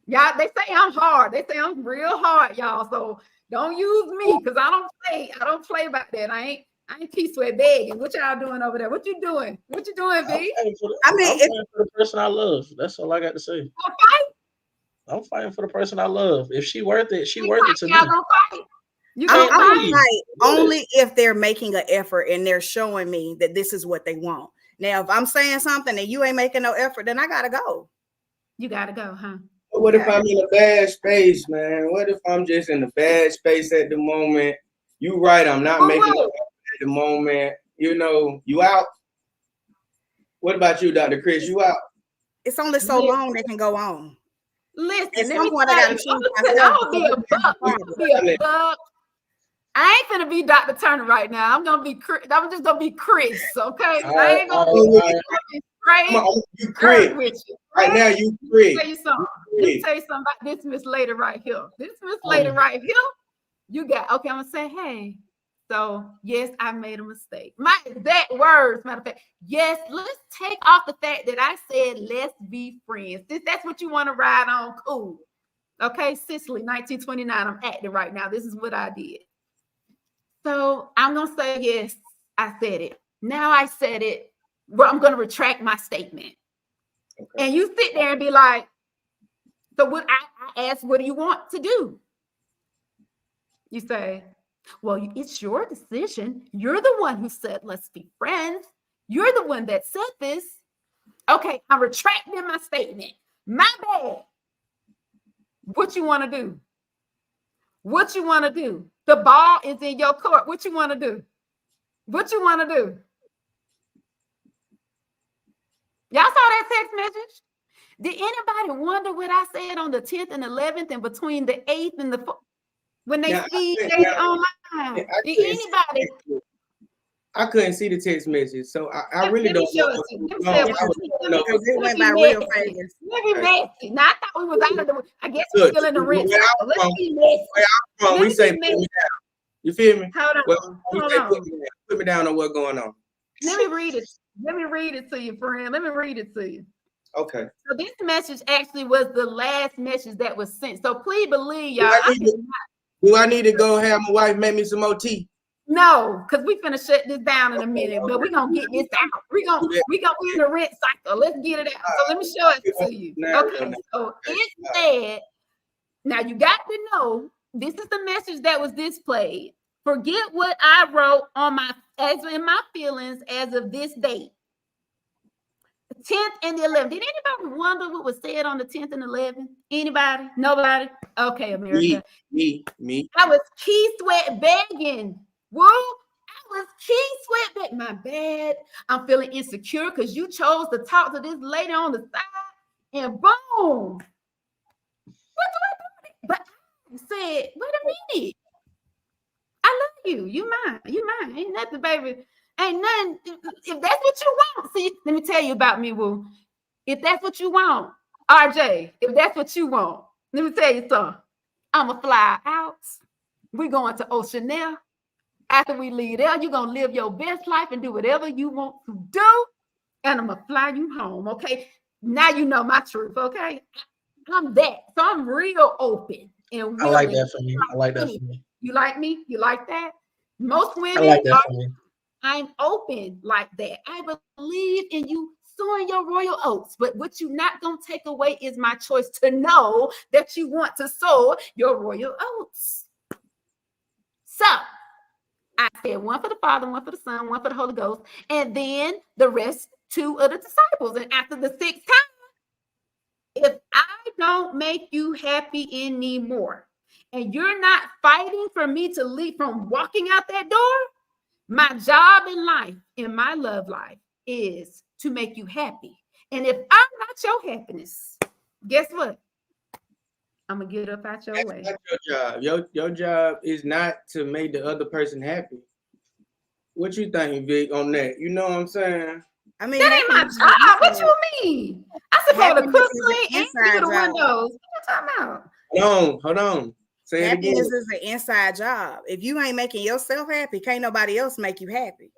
Y'all, they say I'm hard. They say I'm real hard, y'all. So don't use me because I don't play. I don't play about that. I ain't key sweat begging. What y'all doing over there? What you doing? What you doing, B? I'm fighting for the person I love. That's all I got to say. I'm fighting for the person I love. If she worth it, she worth it to me. Y'all gonna fight? You I'm gonna fight only if they're making an effort and they're showing me that this is what they want. Now, if I'm saying something and you ain't making no effort, then I gotta go. You gotta go, huh? What if I'm in a bad space, man? What if I'm just in a bad space at the moment? You right, I'm not making it at the moment. You know, you out. What about you, Dr. Chris? You out? It's only so long they can go on. Listen, at some point I gotta choose myself. I'll be a buck. I ain't gonna be Dr. Turner right now. I'm just gonna be Chris, okay? I ain't gonna be Chris. You Chris. Right now, you Chris. me tell you something about this Miss Lady right here. This Miss Lady right here, you got, okay, I'm gonna say, hey, so yes, I made a mistake. My exact words, matter of fact, yes, let's take off the fact that I said let's be friends. If that's what you want to ride on, cool. Okay, Sicily, 1929, I'm acting right now. This is what I did. So I'm gonna say, yes, I said it. Now I said it, well, I'm gonna retract my statement. Okay. And you sit there and be like, so what I asked, what do you want to do? You say, well, it's your decision. You're the one who said, let's be friends. You're the one that said this. Okay, I'm retracting my statement. My bad. What you want to do? What you want to do? The ball is in your court. What you want to do? What you want to do? Y'all saw that text message? Did anybody wonder what I said on the 10th and 11th and between the 8th and the 4th when they see it online? Did anybody? I couldn't see the text message, so I really don't know. It went by real fast. Let me messy. Now I thought we was out of the. I guess we're still in the rent. Let's be messy. Where I'm from, we say put me down. You feel me? Hold on. Well, hold on. Put me down on what's going on. Let me read it. Let me read it to you, friend. Let me read it to you. Okay. So this message actually was the last message that was sent. So please believe, y'all. Do I need to go have my wife make me some more tea? No, because we finna shut this down in a minute, but we're gonna get this out. We in the rent cycle. Let's get it out. So let me show it to you. Okay, so it said, now you got to know this is the message that was displayed. Forget what I wrote on in my feelings as of this date. 10th and the 11th. Did anybody wonder what was said on the 10th and 11th? Anybody? Nobody? Okay, America. Me. I was key sweat begging. Woo! I was key sweat begging. My bad. I'm feeling insecure because you chose to talk to this lady on the side, and boom. What do I do? But I said, wait a minute. I love you. You mine. Ain't nothing, baby. Ain't nothing. If that's what you want, see, let me tell you about me, Woo. If that's what you want, RJ, if that's what you want, let me tell you something. I'ma fly out. We're going to Oceanair. After we leave there, you're gonna live your best life and do whatever you want to do. And I'm gonna fly you home. Okay. Now you know my truth, okay? I'm that. So I'm real open and willing. I like that for me. I like that for me. You like me? You like that? Most women I like that for me. I'm open like that. I believe in you sowing your royal oats, but what you're not going to take away is my choice to know that you want to sow your royal oats. So I said one for the Father, one for the Son, one for the Holy Ghost, and then the rest 2 of the disciples. And after the 6th time, if I don't make you happy anymore, and you're not fighting for me to leave from walking out that door, my job in life, in my love life, is to make you happy. And if I'm not your happiness, guess what? I'm gonna get up out your way. That's not your job. Your job is not to make the other person happy. What you think, Vic, on that? You know what I'm saying? I mean, that ain't my job. What you mean? I supposed to cook, clean, and clean the windows. What you talking about? Hold on. Say happiness is an inside job. If you ain't making yourself happy, can't nobody else make you happy.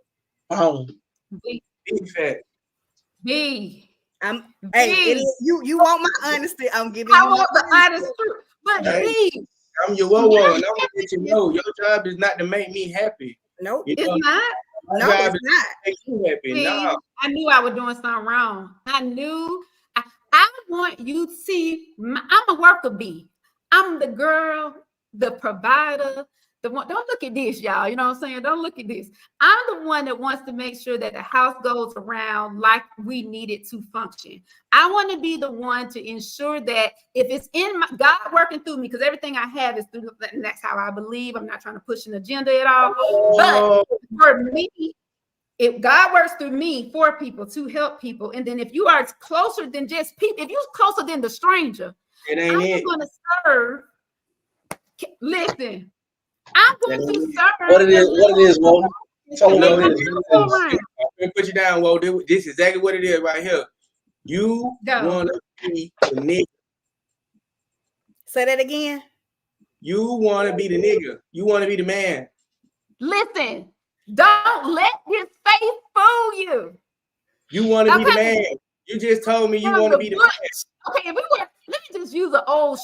Big fat. B. Hey, you want my honesty? I'm giving you. I want the honest truth. But B. I'm your whoa, and I'm gonna let you know your job is not to make me happy. Nope, it's not. No, it's not. Make you happy. See, no. I knew I was doing something wrong. I knew. I want you to see. I'm a worker bee. I'm the girl, the provider, the one. Don't look at this, y'all. You know what I'm saying? Don't look at this. I'm the one that wants to make sure that the house goes around like we need it to function. I want to be the one to ensure that if it's in my God working through me, because everything I have is through, and that's how I believe. I'm not trying to push an agenda at all. But for me, if God works through me for people to help people, and then if you are closer than just people, if you're closer than the stranger, I'm going to serve. Listen, I'm going to serve. What it is, Whoa. Tell me what it is. I'm going to put you down, Whoa. This is exactly what it is right here. You want to be the nigga. Say that again. You want to be the nigga. You want to be the man. Listen, don't let his face fool you. You want to be the Okay. man. You just told me you Now, want to the be the book- man. Okay, let me just use an old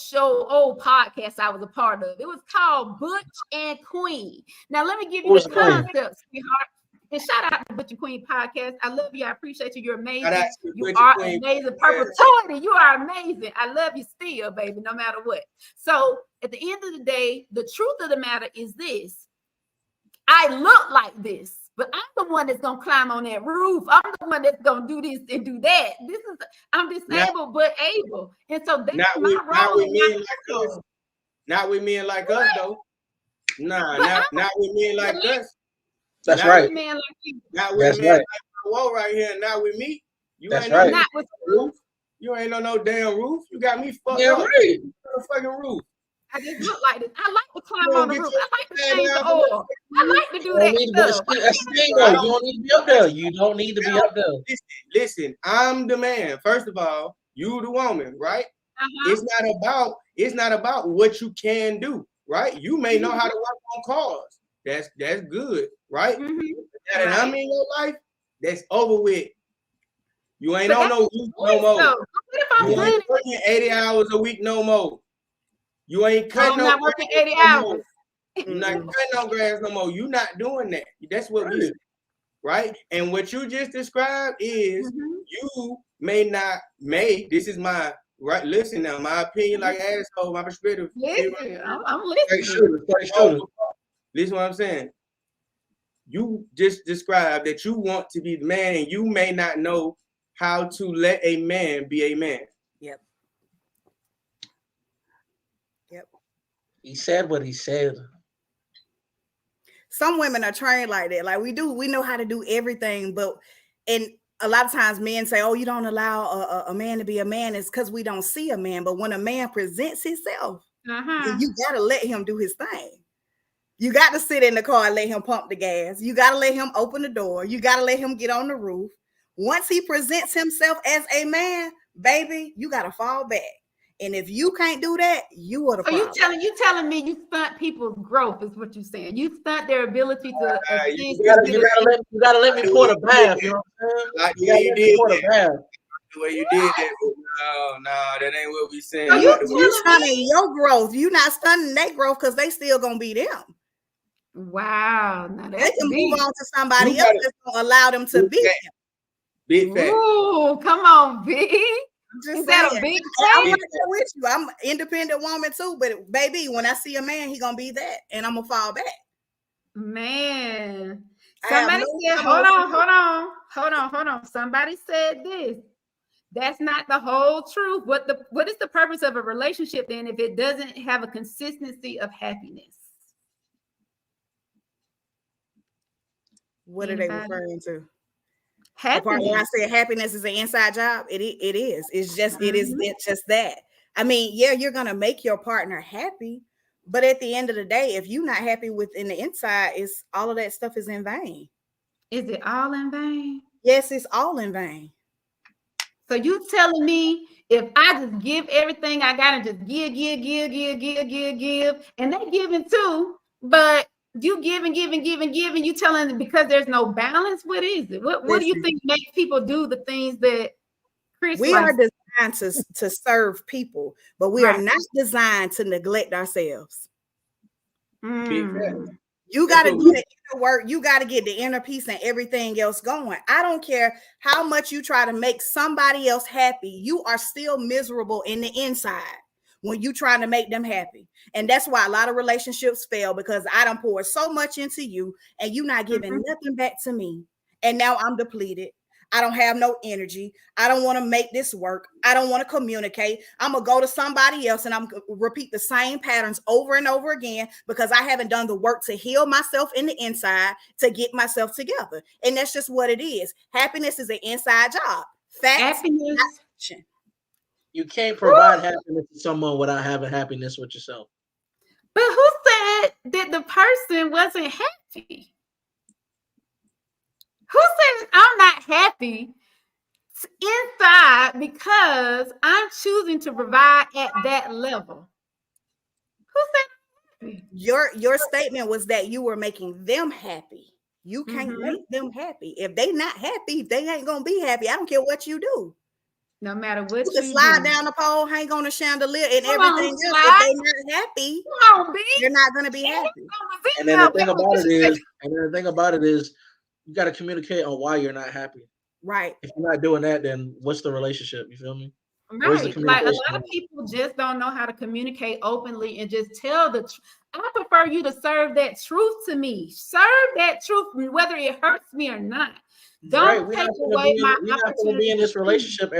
podcast I was a part of. It was called Butch and Queen. Now, let me give you Who's the the queen? concept, sweetheart. And shout out to Butch and Queen podcast. I love you. I appreciate you. You're Shout out amazing. to You Butch and are Queen amazing. podcast. Perpetuity. You are amazing. I love you still, baby, no matter what. So at the end of the day, the truth of the matter is this. I look like this, but I'm the one that's gonna climb on that roof. I'm the one that's gonna do this and do that. I'm disabled but able, and so that's Not my role. with men like us. Not with men like us though. Nah, not with men like us. That's Not right. With men like you. Not with That's men right. like Whoa right here. Not with me. You That's ain't right. on Not with roof. You ain't on no damn roof. You got me fucked Yeah, up. right. On the fucking roof. I just look like this. I like to climb You on don't the get roof. your I like to head change down the to oil. I like to do You don't that need to be stuff. that's the thing, though. You don't need to be up there. You don't need to be up there. Listen, I'm the man. First of all, you the woman, right? Uh-huh. It's not about what you can do, right? You may know how to work on cars. That's good, right? Mhm. And I'm in your life, that's over with. You ain't But on that's no week no more. So, what if I'm You good? ain't working 80 hours a week no more. You ain't cutting I'm no not working grass 80 no hours. more. You're not cutting no grass no more. You're not doing that. That's what we say, right? And what you just described is you this is my right. Listen now, my opinion, like asshole, my perspective. Listen, I'm Straight listening. shooter, straight shooter. Listen what I'm saying. You just described that you want to be the man, and you may not know how to let a man be a man. Yep. He said what he said. Some women are trained like that. Like we know how to do everything, and a lot of times men say, oh, you don't allow a man to be a man. It's because we don't see a man. But when a man presents himself, then you got to let him do his thing. You got to sit in the car and let him pump the gas. You got to let him open the door. You got to let him get on the roof. Once he presents himself as a man, baby, you got to fall back. And if you can't do that, you are the problem. You telling me you stunt people's growth is what you're saying. You stunt their ability to You gotta let me pour the bath. You know what I'm saying? Like You gotta let me pour the bath. The way you did that, no, that ain't what we saying. So you stunning your growth. You not stunning their growth because they still gonna be them. Wow, now They that's can deep. move on to somebody else that's gonna allow them to be them. Big fact. Ooh, come on, big. Is that a big I'm fact? right there with you. I'm an independent woman too, but baby, when I see a man, he gonna be that, and I'm gonna fall back. Man, I have somebody no said, hold on. Somebody said this. That's not the whole truth. What is the purpose of a relationship then if it doesn't have a consistency of happiness? What are they referring to? Happiness. The part where I said happiness is an inside job, it is. It's just it's just that. I mean, yeah, you're gonna make your partner happy, but at the end of the day, if you're not happy within the inside, it's all of that stuff is in vain. Is it all in vain? Yes, it's all in vain. So you telling me if I just give everything I got and just give, and they giving too, but you giving, you telling them because there's no balance. What is it? What do you think makes people do the things that Chris we are designed to serve people, but we are not designed to neglect ourselves. You got to do the inner work. You got to get the inner peace and everything else going. I don't care how much you try to make somebody else happy. You are still miserable in the inside when you trying to make them happy. And that's why a lot of relationships fail, because I done poured so much into you and you not giving nothing back to me. And now I'm depleted. I don't have no energy. I don't want to make this work. I don't want to communicate. I'm going to go to somebody else and I'm going to repeat the same patterns over and over again because I haven't done the work to heal myself in the inside to get myself together. And that's just what it is. Happiness is an inside job. Happiness. You can't provide happiness to someone without having happiness with yourself. But who said that the person wasn't happy? Who says I'm not happy inside because I'm choosing to provide at that level? your statement was that you were making them happy. You can't Mhm. make them happy. If they not happy, they ain't gonna be happy. I don't care what you do. No matter what You can you slide do. down the pole, hang on the chandelier, and Come everything on, else. If slide. they not happy, Come on, B. they're not gonna be happy. And then the thing about it is, you got to communicate on why you're not happy. Right. If you're not doing that, then what's the relationship? You feel me? Where's the Right. Like a communication? lot of people just don't know how to communicate openly and just tell the truth. I prefer you to serve that truth to me. Serve that truth, whether it hurts me or not. Right. Don't We're take not gonna away my we're not gonna be opportunity in to this speak. relationship.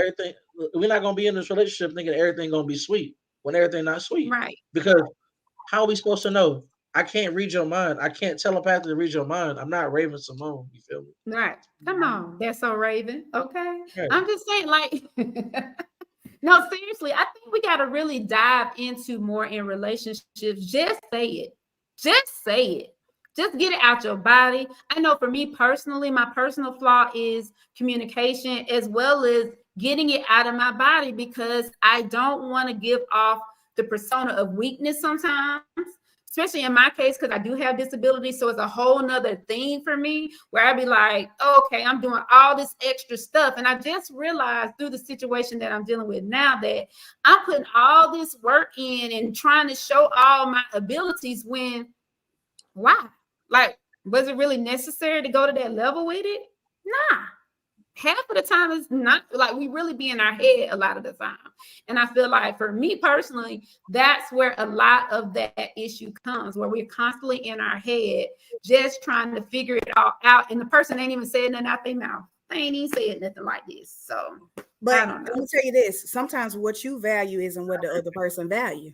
We're not gonna be in this relationship thinking everything gonna be sweet when everything not sweet. Right. Because how are we supposed to know? I can't read your mind. I can't telepathically read your mind. I'm not Raven Simone. You feel me? Right. Come on. That's so Raven. Okay. Right. I'm just saying, like, no, seriously, I think we got to really dive into more in relationships. Just say it. Just say it. Just get it out your body. I know for me personally, my personal flaw is communication as well as getting it out of my body because I don't want to give off the persona of weakness sometimes, especially in my case, because I do have disabilities. So it's a whole nother thing for me where I'd be like, oh, okay, I'm doing all this extra stuff. And I just realized through the situation that I'm dealing with now that I'm putting all this work in and trying to show all my abilities when, why? Like, was it really necessary to go to that level with it? Nah. Half of the time it's not like we really be in our head a lot of the time. And I feel like for me personally, that's where a lot of that issue comes, where we're constantly in our head, just trying to figure it all out. And the person ain't even saying nothing out their mouth. They ain't even saying nothing like this. So, but I don't know. let me tell you this: sometimes what you value isn't what the other person value.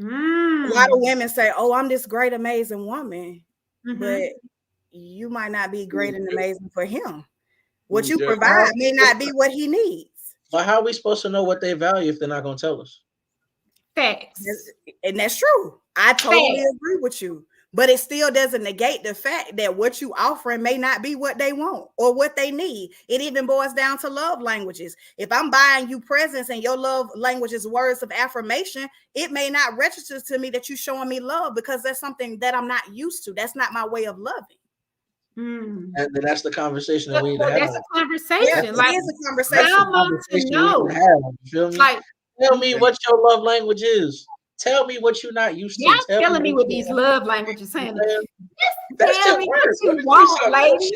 A lot of women say, "Oh, I'm this great, amazing woman," but you might not be great and amazing for him. What you provide may not be what he needs. But how are we supposed to know what they value if they're not going to tell us? Facts. And that's true. I totally agree with you. But it still doesn't negate the fact that what you offering may not be what they want or what they need. It even boils down to love languages. If I'm buying you presents and your love language is words of affirmation, it may not register to me that you're showing me love because that's something that I'm not used to. That's not my way of loving. And that's the conversation that we need to have. That's a conversation. Yeah, like, it is a conversation. I want to know. You feel me? Like, tell me what your love language is. Tell me what you're not used to. Y'all telling me with these love languages, saying that shit works. You want, lady.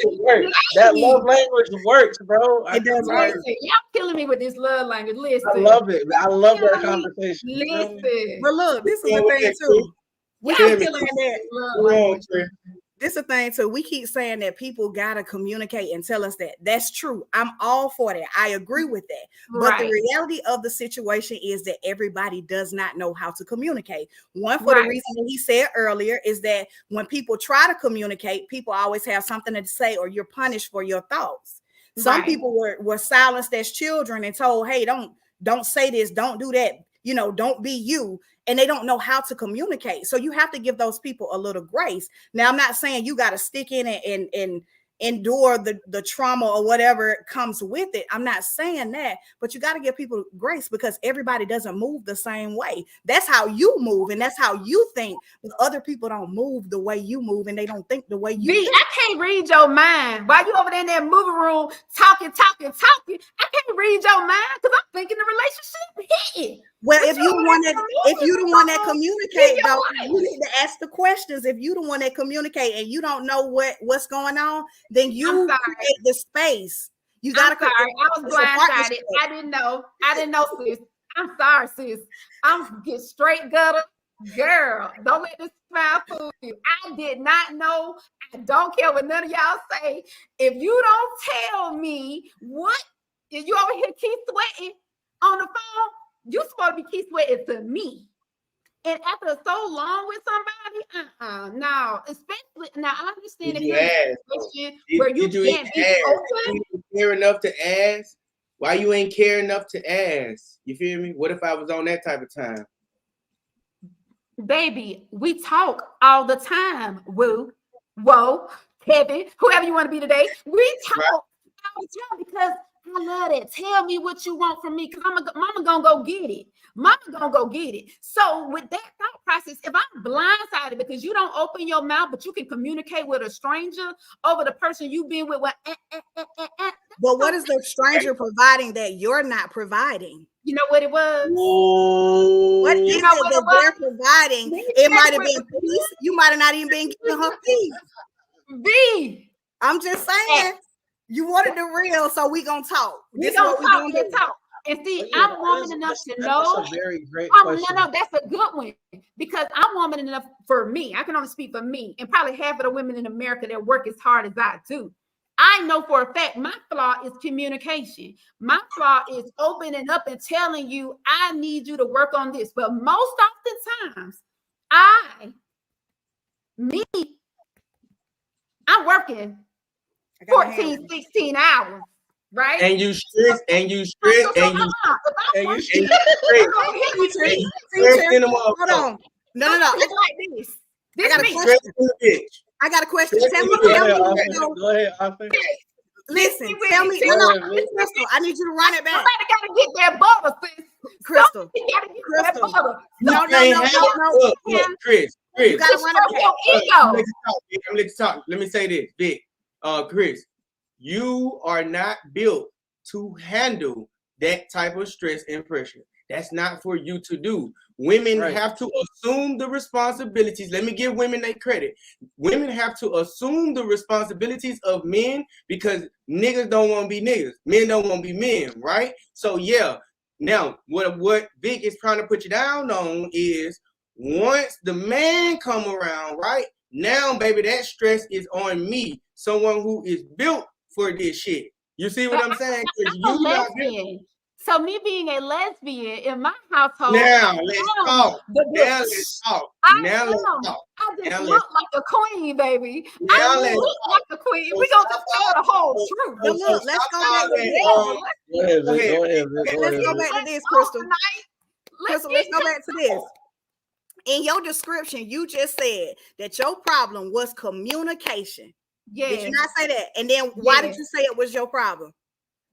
That love language works, bro. It does work. Y'all killing me with this love language. Listen, I love it. I love that conversation. Listen, but look, this is the thing too. We keep killing that. This is the thing too. We keep saying that people gotta communicate and tell us that. That's true. I'm all for that. I agree with that. But the reality of the situation is that everybody does not know how to communicate. One, for the reason that he said earlier, is that when people try to communicate, people always have something to say, or you're punished for your thoughts. Some people were silenced as children and told, "Hey, don't say this, don't do that. You know, don't be you." And they don't know how to communicate. So you have to give those people a little grace. Now, I'm not saying you got to stick in it and endure the trauma or whatever comes with it. I'm not saying that, but you got to give people grace because everybody doesn't move the same way. That's how you move and that's how you think. But other people don't move the way you move and they don't think the way you think. I can't read your mind. While you over there in that movie room talking, I can't read your mind because I'm thinking the relationship hitting. Well, if you the one that communicate, though, you need to ask the questions. If you the one that communicate and you don't know what's going on, then you create the space. You gotta. I was blindsided. I didn't know, sis. I'm sorry, sis. I'm get straight gutter. Girl, don't let this smile fool you. I did not know. I don't care what none of y'all say. If you don't tell me what, if you over here keep sweating on the phone, you're supposed to be keep sweating to me. And after so long with somebody, no. Especially now, I understand if you're in a situation where you can't be open. You care enough to ask? Why you ain't care enough to ask? You feel me? What if I was on that type of time? Baby, we talk all the time. Whoa, Kevin, whoever you want to be today. We talk all the time because I love that. Tell me what you want from me, because mama gonna go get it. Mama gonna go get it. So with that thought process, if I'm blindsided because you don't open your mouth, but you can communicate with a stranger over the person you've been with. But what is the stranger providing that you're not providing? You know what it was? What is it that they're providing? It might have been peace. You might have not even been giving her peace. B. I'm just saying, you wanted the real, so we gonna talk. We gonna talk. And see, I'm woman enough to know. That's a very great question. No, that's a good one, because I'm woman enough for me. I can only speak for me, and probably half of the women in America that work as hard as I do. I know for a fact my flaw is communication. My flaw is opening up and telling you, I need you to work on this. But most oftentimes, I'm working 14, 16 hours, right? And you stress, and you stress, and you stress. Hold on. No. It's like this. I got a question. Tell me. Go ahead, Arthur. Listen, tell me. Crystal, I need you to run it back. Somebody got to get that butter, sis. Crystal. No. Chris. You got to run it back. Let's talk. Let me say this, Vic. Chris, you are not built to handle that type of stress and pressure. That's not for you to do. Women have to assume the responsibilities. Let me give women their credit. Women have to assume the responsibilities of men, because niggas don't want to be niggas. Men don't want to be men, right? So yeah. Now, what Vic is trying to put you down on is, once the man come around, right? Now, baby, that stress is on me. Someone who is built for this shit. You see what I'm saying? I'm a lesbian. So me being a lesbian in my household. Now let's talk. I just look like a queen, baby. I look like a queen. We're gonna just tell the whole truth. Let's go back to this, Crystal. Let's go back to this. In your description, you just said that your problem was communication. Yeah. Did you not say that? And then why did you say it was your problem?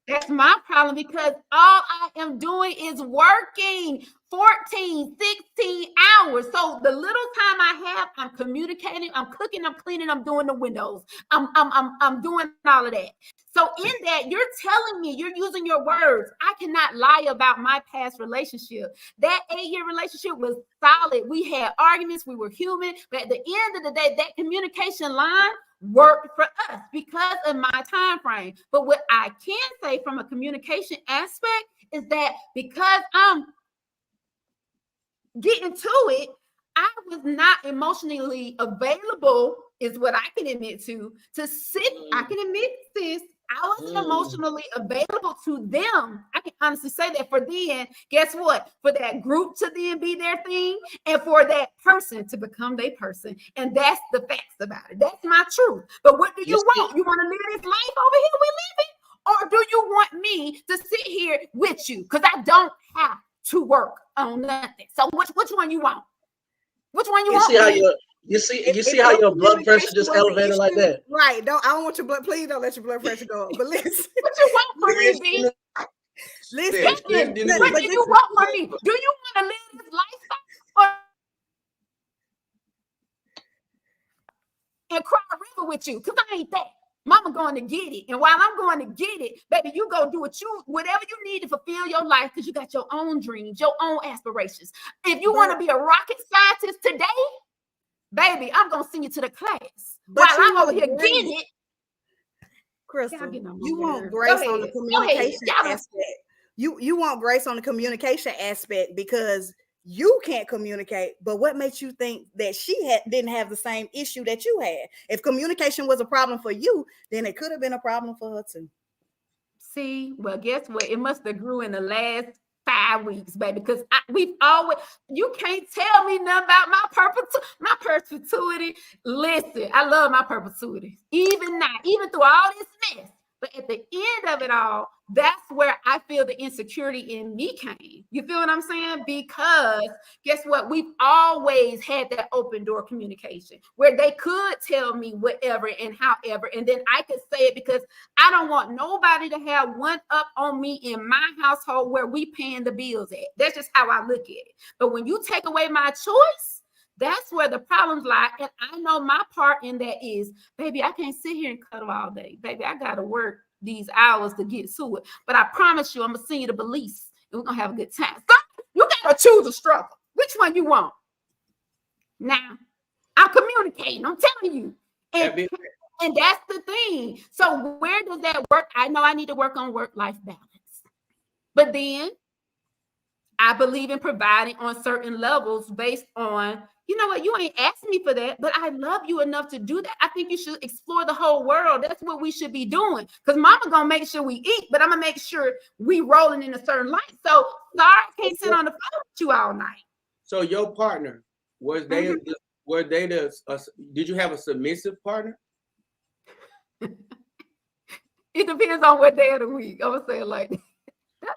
That's my problem, because all I am doing is working 14, 16 hours. So the little time I have, I'm communicating, I'm cooking, I'm cleaning, I'm doing the windows. I'm doing all of that. So in that, you're telling me, you're using your words. I cannot lie about my past relationship. That 8-year relationship was solid. We had arguments, we were human, but at the end of the day, that communication line worked for us because of my time frame. But what I can say from a communication aspect is that because I'm getting to it, I was not emotionally available, is what I can admit to sit. I can admit this. I wasn't emotionally available to them. I can honestly say that. For then, guess what? For that group to then be their thing, and for that person to become their person. And that's the facts about it. That's my truth. But what do you want? You want to live this life over here we living? Or do you want me to sit here with you? Because I don't have to work on nothing. So which one you want? Which one you want? You see how your blood pressure just elevated like that? Right. I don't want your blood. Please don't let your blood pressure go up. But listen. What you want from me, B? Listen. What do you want from me? Do you want to live this lifestyle and cry a river with you? Because I ain't that. Mama going to get it. And while I'm going to get it, baby, you go do whatever you need to fulfill your life, because you got your own dreams, your own aspirations. If you want to be a rocket scientist today, baby, I'm going to send you to the class. While I'm over here getting it. Crystal, you want grace on the communication aspect. You want grace on the communication aspect because you can't communicate. But what makes you think that she didn't have the same issue that you had? If communication was a problem for you, then it could have been a problem for her too. See, well, guess what? It must have grew in the last 5 weeks, baby, because you can't tell me nothing about my perpetuity. Listen, I love my perpetuity. Even now, even through all this mess, But at the end of it all, that's where I feel the insecurity in me came. You feel what I'm saying? Because guess what? We've always had that open door communication where they could tell me whatever and however, and then I could say it because I don't want nobody to have one up on me in my household where we paying the bills at. That's just how I look at it. But when you take away my choice, that's where the problems lie. And I know my part in that is, baby, I can't sit here and cuddle all day. Baby, I got to work these hours to get to it. But I promise you, I'm going to send you the beliefs and we're going to have a good time. So you got to choose a struggle. Which one you want? Now, I'm communicating. I'm telling you. And that's the thing. So where does that work? I know I need to work on work-life balance. But then I believe in providing on certain levels based on, you know what, you ain't asking me for that, but I love you enough to do that. I think you should explore the whole world. That's what we should be doing. Because mama gonna make sure we eat, but I'm gonna make sure we rolling in a certain light. So sorry, I can't sit on the phone with you all night. So your partner, was they did you have a submissive partner? It depends on what day of the week. I'm gonna say it like that.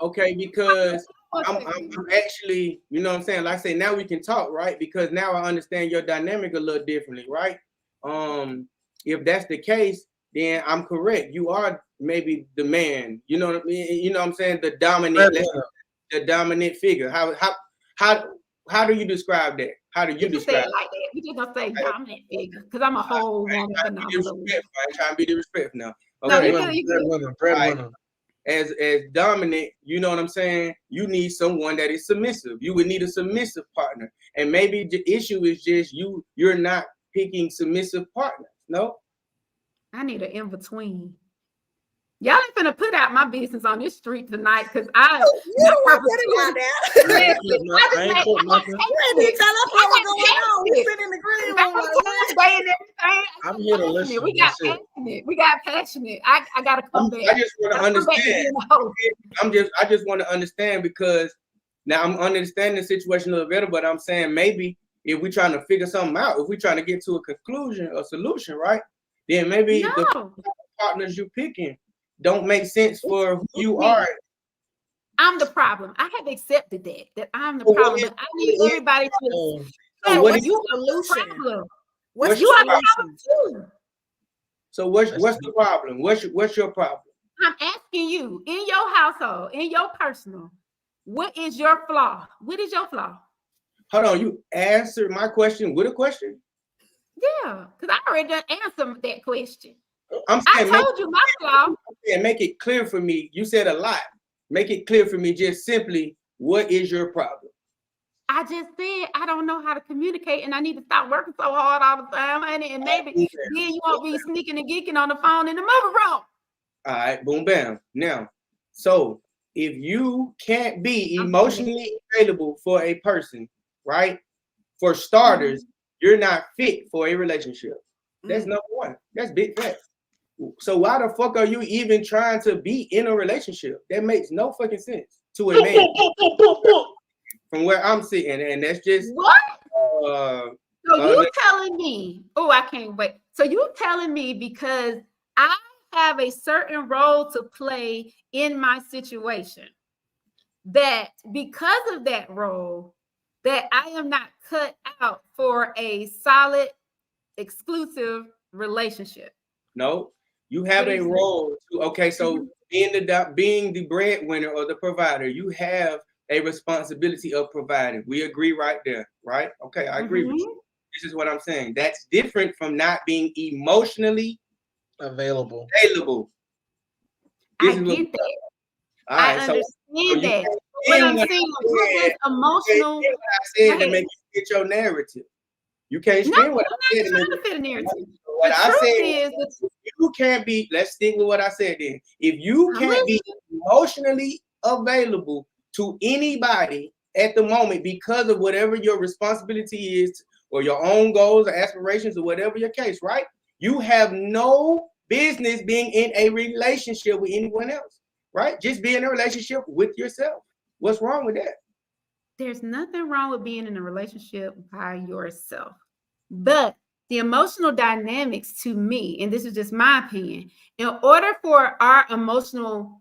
Okay, because I'm actually, you know what I'm saying? Like I say, now we can talk, right? Because now I understand your dynamic a little differently, right? If that's the case, then I'm correct. You are maybe the man, you know what I mean? You know what I'm saying? The dominant figure. How do you describe that? How do you describe it like that? We just gonna say dominant figure because I'm a whole woman. I'm trying to be disrespectful now. Okay. No, as dominant, you know what I'm saying? You need someone that is submissive. You would need a submissive partner. And maybe the issue is just you're not picking submissive partners. No? I need an in-between. Y'all ain't finna put out my business on this street tonight because I ain't put nothing. I'm here to listen. We got passionate. I gotta come back. I just want to understand. I just want to understand because now I'm understanding the situation a little better, but I'm saying maybe if we're trying to figure something out, if we're trying to get to a conclusion or solution, right? Then maybe the partners you're picking don't make sense for who you are. I'm the problem. I have accepted that I'm the problem, but I need everybody to. What's the solution? What's your problem too? So what's the problem? What's your problem? I'm asking you, in your household, in your personal, what is your flaw? What is your flaw? Hold on, you answered my question with a question? Yeah, because I already answered that question. I told you my flaw. Make it clear for me. You said a lot. Make it clear for me just simply, what is your problem? I just said I don't know how to communicate and I need to stop working so hard all the time. And maybe then you won't be sneaking and geeking on the phone in the movie room. All right, boom, bam. Now, so if you can't be emotionally available for a person, right? For starters, you're not fit for a relationship. That's number one. That's big fact. So why the fuck are you even trying to be in a relationship? That makes no fucking sense to a man. From where I'm sitting, and that's just what? So you telling me? Oh, I can't wait. So you telling me because I have a certain role to play in my situation, that because of that role, that I am not cut out for a solid, exclusive relationship? No. You have a role to, so being the breadwinner or the provider, you have a responsibility of providing. We agree right there, right? Okay, I agree with you. This is what I'm saying. That's different from not being emotionally available. I get that. I understand that. What I'm saying, what is emotional? What I said to make you get your narrative. You can't spin what I said. I'm not trying to fit a narrative. What I said is you can't be, let's stick with what I said then. If you can't be emotionally available to anybody at the moment because of whatever your responsibility is or your own goals or aspirations or whatever your case, right? You have no business being in a relationship with anyone else, right? Just be in a relationship with yourself. What's wrong with that? There's nothing wrong with being in a relationship by yourself. But the emotional dynamics to me, and this is just my opinion, in order for our emotional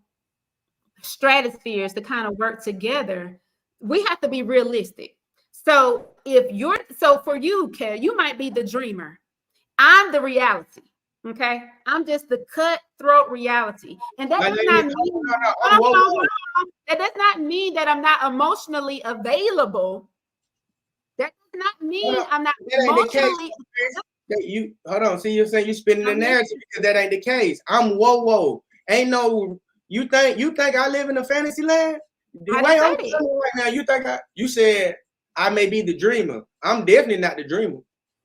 stratospheres to kind of work together, we have to be realistic. So for you, Kel, you might be the dreamer. I'm the reality. Okay. I'm just the cutthroat reality. And that does not mean that does not mean that I'm not emotionally available. That does not mean I'm not emotionally. You hold on. See, you're saying you're spinning the narrative because that ain't the case. I'm whoa. Ain't no. You think I live in a fantasy land? The way I'm telling you right now, you said I may be the dreamer. I'm definitely not the dreamer.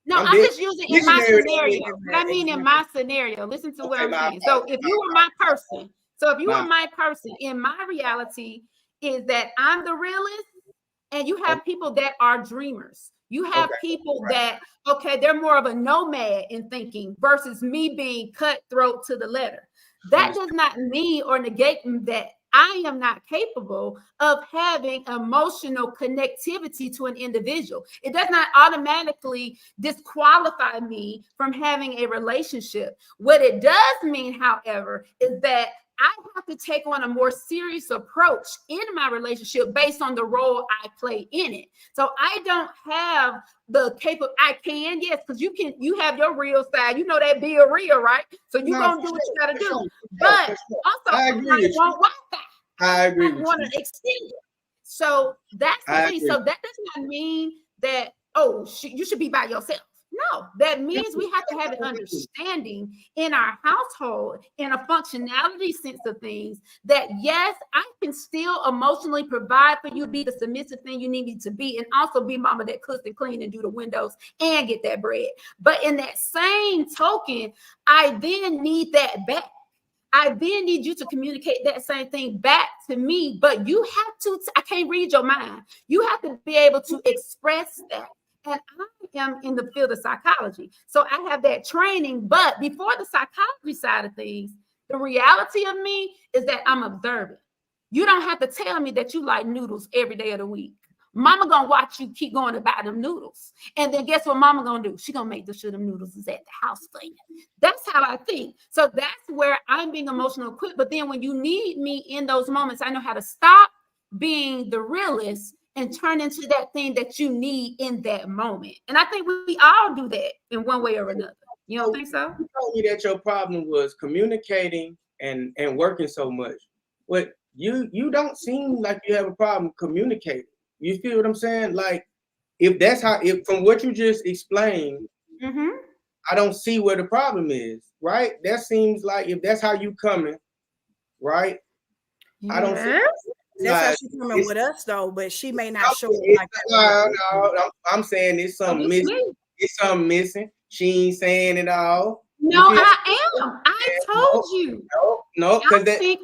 No, I'm just using in my scenario. What I mean in my scenario, listen to what I'm saying. So if you were my person, in my reality is that I'm the realist, and you have people that are dreamers. You have people that, they're more of a nomad in thinking versus me being cutthroat to the letter. That does not mean or negate that I am not capable of having emotional connectivity to an individual. It does not automatically disqualify me from having a relationship. What it does mean, however, is that I have to take on a more serious approach in my relationship based on the role I play in it. So I don't have the I can, yes, because you have your real side. You know that be a real, right? So you're gonna do what you gotta do. But also I want Wi-Fi. I agree. I want to extend it. So that's the thing. So that does not mean that you should be by yourself. No, that means we have to have an understanding in our household, in a functionality sense of things, that yes, I can still emotionally provide for you, be the submissive thing you need me to be, and also be mama that cooks and clean and do the windows and get that bread. But in that same token, I then need that back. I then need you to communicate that same thing back to me, but you have to, I can't read your mind. You have to be able to express that. And I am in the field of psychology. So I have that training, but before the psychology side of things, the reality of me is that I'm observant. You don't have to tell me that you like noodles every day of the week. Mama gonna watch you keep going to buy them noodles. And then guess what mama gonna do? She gonna make sure them noodles is at the house for you. That's how I think. So that's where I'm being emotional quick. But then when you need me in those moments, I know how to stop being the realist and turn into that thing that you need in that moment. And I think we all do that in one way or another. You don't think so? You told me that your problem was communicating and working so much. But you don't seem like you have a problem communicating. You feel what I'm saying? Like, if from what you just explained, I don't see where the problem is, right? That seems like if that's how you coming, right? Yes. I don't see. That's how she's coming with us, though, but she may not show it like that. No, I'm saying it's something missing. It's something missing. She ain't saying it all. No, I am. I told you. No, because in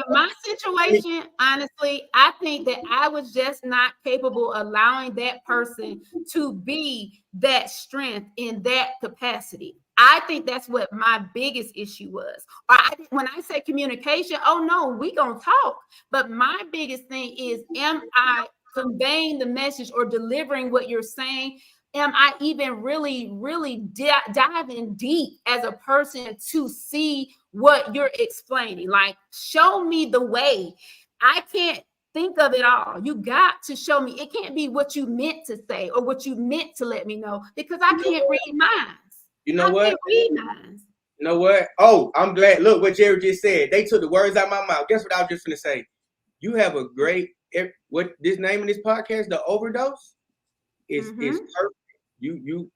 my situation, honestly, I think that I was just not capable of allowing that person to be that strength in that capacity. I think that's what my biggest issue was. When I say communication, we gonna talk. But my biggest thing is, am I conveying the message or delivering what you're saying? Am I even really, really diving deep as a person to see what you're explaining? Like, show me the way. I can't think of it all. You got to show me. It can't be what you meant to say or what you meant to let me know, because I can't read minds. You know what? Can't read minds. You know what? Oh, I'm glad. Look what Jerry just said. They took the words out of my mouth. Guess what I was just going to say? You have a great, what this name of this podcast, The Overdose, is perfect.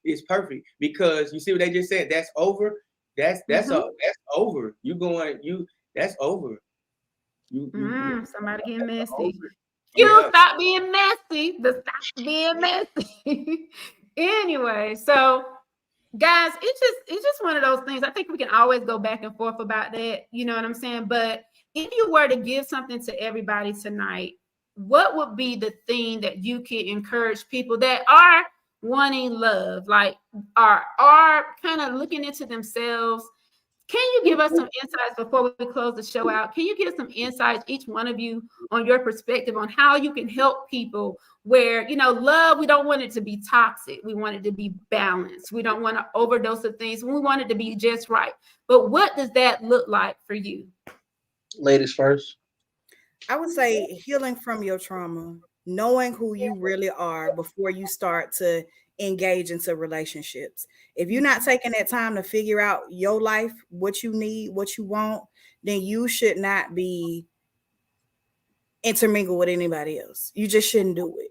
It's perfect, because you see what they just said. That's over. That's over. That's over. Somebody getting messy. Stop being messy. Stop being messy. Anyway, so guys, it's just one of those things. I think we can always go back and forth about that. You know what I'm saying? But if you were to give something to everybody tonight, what would be the thing that you could encourage people that are wanting love, like are kind of looking into themselves, Can you give us some insights before we close the show out? Can you give some insights, each one of you, on your perspective on how you can help people where, love, we don't want it to be toxic. We want it to be balanced. We don't want to overdose of things. We want it to be just right. But what does that look like for you? Ladies first. I would say healing from your trauma, knowing who you really are before you start to engage into relationships. If you're not taking that time to figure out your life, what you need, what you want, then you should not be intermingled with anybody else. You just shouldn't do it.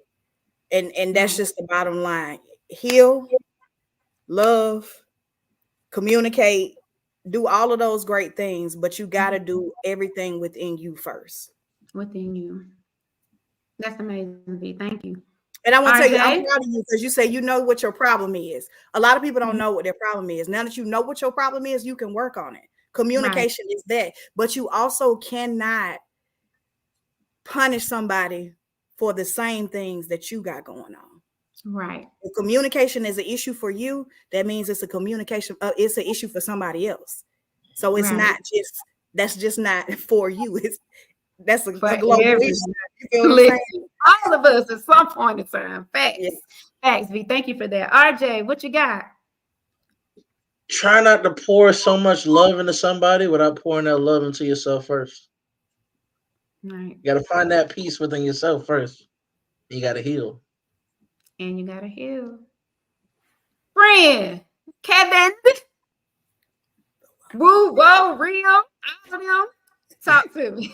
And that's just the bottom line. Heal, love, communicate, do all of those great things, but you got to do everything within you first. Within you. That's amazing, V. Thank you. And I want to tell you, I'm RJ? proud of you because you say you know what your problem is. A lot of people don't know what their problem is. Now that you know what your problem is, you can work on it. Communication is that, but you also cannot punish somebody for the same things that you got going on. Right. If communication is an issue for you, that means it's it's an issue for somebody else. So it's not just, that's just not for you. That's a global issue. You feel what I'm saying? All of us at some point in time. Facts. Yes. Facts, V. Thank you for that. RJ, what you got? Try not to pour so much love into somebody without pouring that love into yourself first. Right. You got to find that peace within yourself first. You got to heal. And you got to heal. Friend, Kevin. Woo, whoa, real. Talk to me.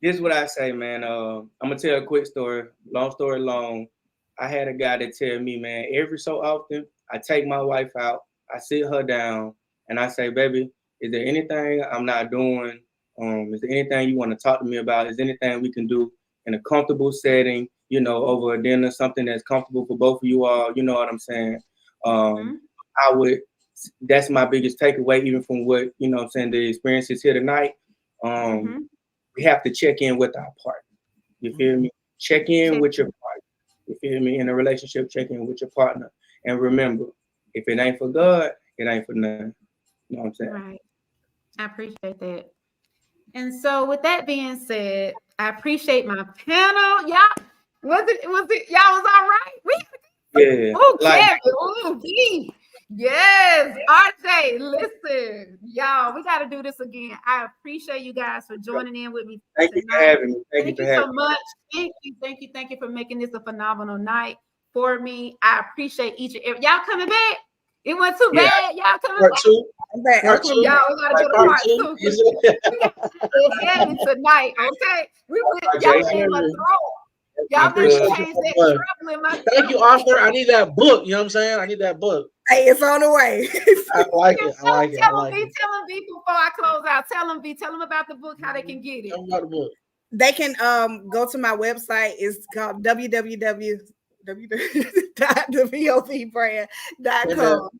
This is what I say, man. I'm gonna tell a quick story. Long story long, I had a guy that tell me, man, every so often I take my wife out, I sit her down, and I say, baby, is there anything I'm not doing? Is there anything you want to talk to me about? Is there anything we can do in a comfortable setting? Over a dinner, something that's comfortable for both of you all. You know what I'm saying? That's my biggest takeaway, even from what I'm saying, the experiences here tonight. We have to check in with our partner. You feel me? Check in with your partner. You feel me? In a relationship, check in with your partner. And remember, if it ain't for God, it ain't for nothing. You know what I'm saying? Right. I appreciate that. And so with that being said, I appreciate my panel. Y'all, was it y'all was all right? Yeah. Oh, Kevin. Oh, D. Yes. RJ, listen. Y'all, we got to do this again. I appreciate you guys for joining in with me. Thank you for having me. Thank you so much. Thank you for making this a phenomenal night for me. I appreciate each and every. Y'all coming back? It wasn't too bad. Y'all coming back? Part two. Y'all, we gotta go to part two. It's heavy tonight, okay? We went y'all in my throat. Y'all been changed that trouble in my throat. Thank you, author. I need that book. You know what I'm saying? I need that book. Hey, it's on the way. I like it. Tell them, V, before I close out. Tell them about the book, how they can get it. Tell them about the book. They can go to my website. It's called www.thevovbrand.com.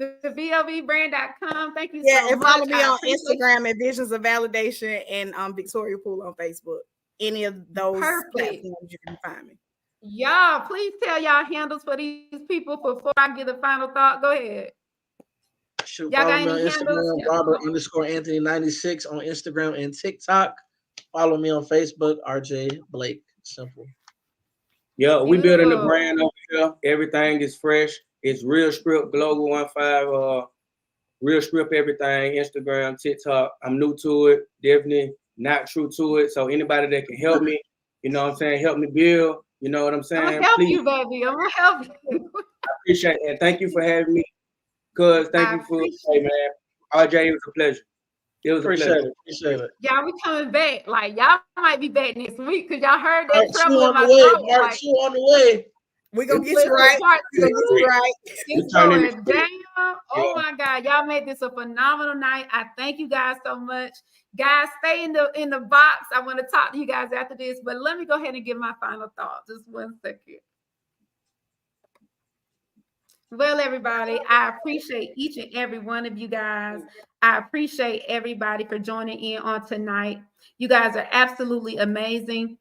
thevovbrand.com. Thank you so much. And follow me on Instagram at Visions of Validation and Victoria Poole on Facebook. Any of those platforms you can find me. Y'all, please tell y'all handles for these people before I get a final thought. Go ahead. Y'all follow me on Instagram, Robert_Anthony96 on Instagram and TikTok. Follow me on Facebook, RJ Blake. Simple. Yeah, we building the brand over here. Everything is fresh. It's Real Script Global 15. Real Script everything. Instagram, TikTok. I'm new to it. Definitely not true to it. So anybody that can help me, you know what I'm saying, help me build. You know what I'm saying? I'm gonna help you, baby. I'm gonna help you. I appreciate it. And thank you for having me. Thank you for hey man. RJ, it was a pleasure. It was Appreciate it. Y'all, we coming back. Like y'all might be back next week because y'all heard that trouble in my throat. Part like, 2 on the way. We're gonna get you right. It's going down. Oh my God. Y'all made this a phenomenal night. I thank you guys so much. Guys, stay in the box. I want to talk to you guys after this, but let me go ahead and give my final thought. Just 1 second. Well, everybody, I appreciate each and every one of you guys. I appreciate everybody for joining in on tonight. You guys are absolutely amazing.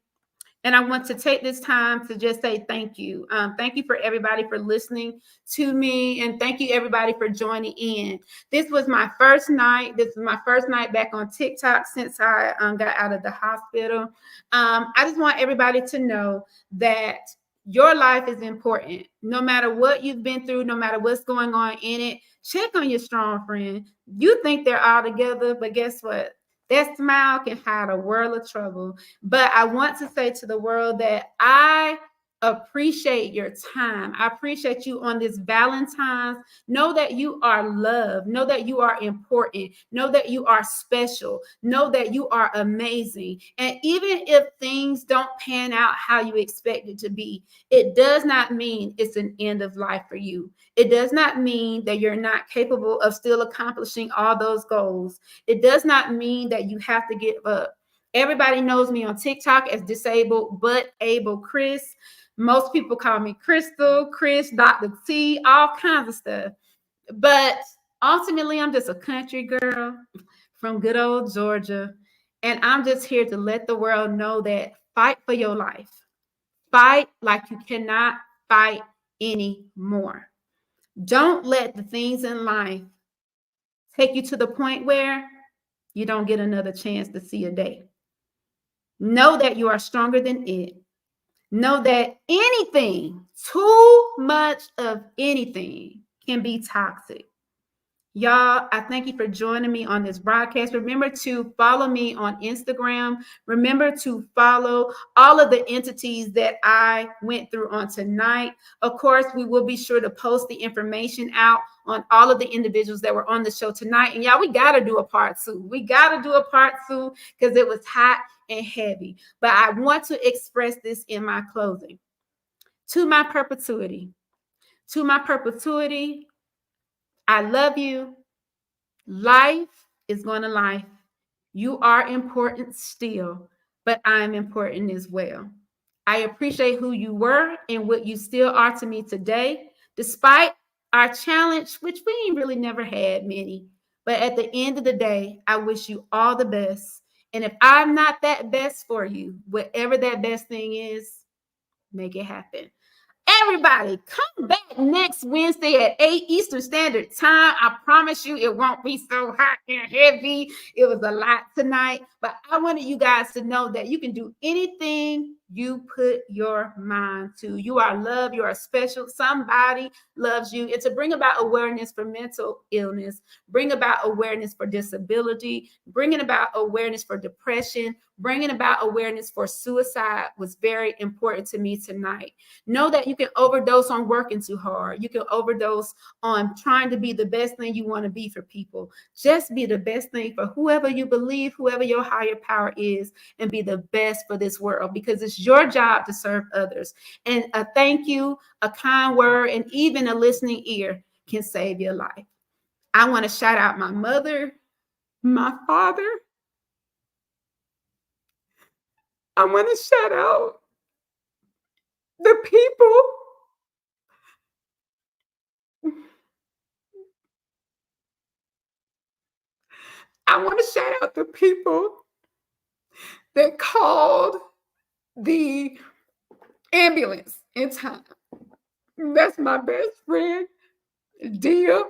And I want to take this time to just say thank you. Thank you for everybody for listening to me. And thank you everybody for joining in. This was my first night. This is my first night back on TikTok since I got out of the hospital. I just want everybody to know that your life is important. No matter what you've been through, no matter what's going on in it, check on your strong friend. You think they're all together, but guess what? That smile can hide a world of trouble. But I want to say to the world that I appreciate your time. I appreciate you on this Valentine's. Know that you are loved. Know that you are important. Know that you are special. Know that you are amazing. And even if things don't pan out how you expect it to be, it does not mean it's an end of life for you. It does not mean that you're not capable of still accomplishing all those goals. It does not mean that you have to give up. Everybody knows me on TikTok as Disabled But Able Chris. Most people call me Crystal, Chris, Dr. T, all kinds of stuff. But ultimately, I'm just a country girl from good old Georgia. And I'm just here to let the world know that fight for your life. Fight like you cannot fight anymore. Don't let the things in life take you to the point where you don't get another chance to see a day. Know that you are stronger than it. Know that anything, too much of anything, can be toxic. Y'all, I thank you for joining me on this broadcast. Remember to follow me on Instagram. Remember to follow all of the entities that I went through on tonight. Of course, we will be sure to post the information out on all of the individuals that were on the show tonight. And y'all, we got to do a part two. We got to do a part two because it was hot and heavy. But I want to express this in my closing. To my perpetuity. To my perpetuity, I love you. Life is going to life. You are important still, but I'm important as well. I appreciate who you were and what you still are to me today, despite our challenge, which we ain't really never had many. But at the end of the day, I wish you all the best. And if I'm not that best for you, whatever that best thing is, make it happen. Everybody, come back next Wednesday at 8 Eastern Standard Time. I promise you it won't be so hot and heavy. It was a lot tonight, but I wanted you guys to know that you can do anything you put your mind to. You are loved. You are special. Somebody loves you. And to bring about awareness for mental illness, bring about awareness for disability, bringing about awareness for depression, bringing about awareness for suicide was very important to me tonight. Know that you can overdose on working too hard. You can overdose on trying to be the best thing you want to be for people. Just be the best thing for whoever you believe, whoever your higher power is, and be the best for this world because it's your job to serve others. And a thank you, a kind word, and even a listening ear can save your life. I want to shout out my mother, my father. I want to shout out the people I want to shout out the people that called the ambulance in time. That's my best friend, Dia.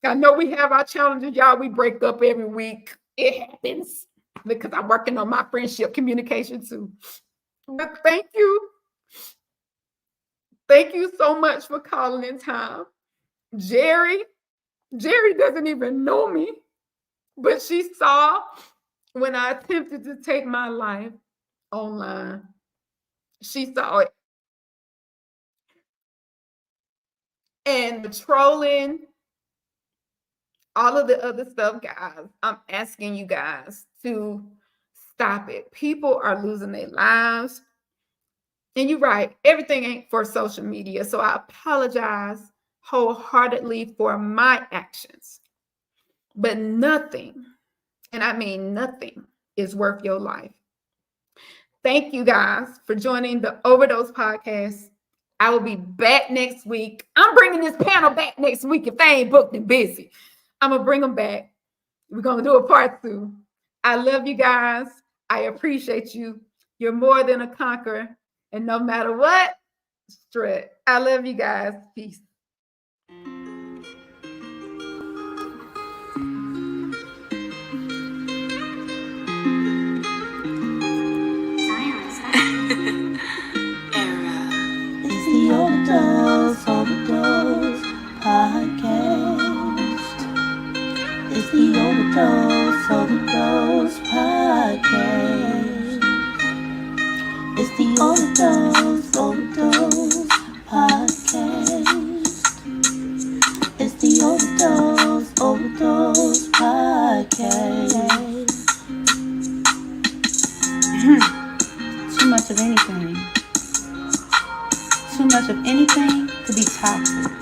I know we have our challenges, y'all. We break up every week. It happens because I'm working on my friendship communication too. But thank you. Thank you so much for calling in time. Jerry doesn't even know me, but she saw when I attempted to take my life online. She saw it. And the trolling, all of the other stuff, guys, I'm asking you guys to stop it. People are losing their lives. And you're right, everything ain't for social media. So I apologize wholeheartedly for my actions. But nothing, and I mean nothing, is worth your life. Thank you guys for joining the Overdose podcast. I will be back next week. I'm bringing this panel back next week if they ain't booked and busy. I'm going to bring them back. We're going to do a part two. I love you guys. I appreciate you. You're more than a conqueror. And no matter what, strut. I love you guys. Peace. It's the Overdose podcast. It's the Overdose podcast. It's the Overdose podcast. It's the Overdose podcast. Too much of anything. Too much of anything could be toxic.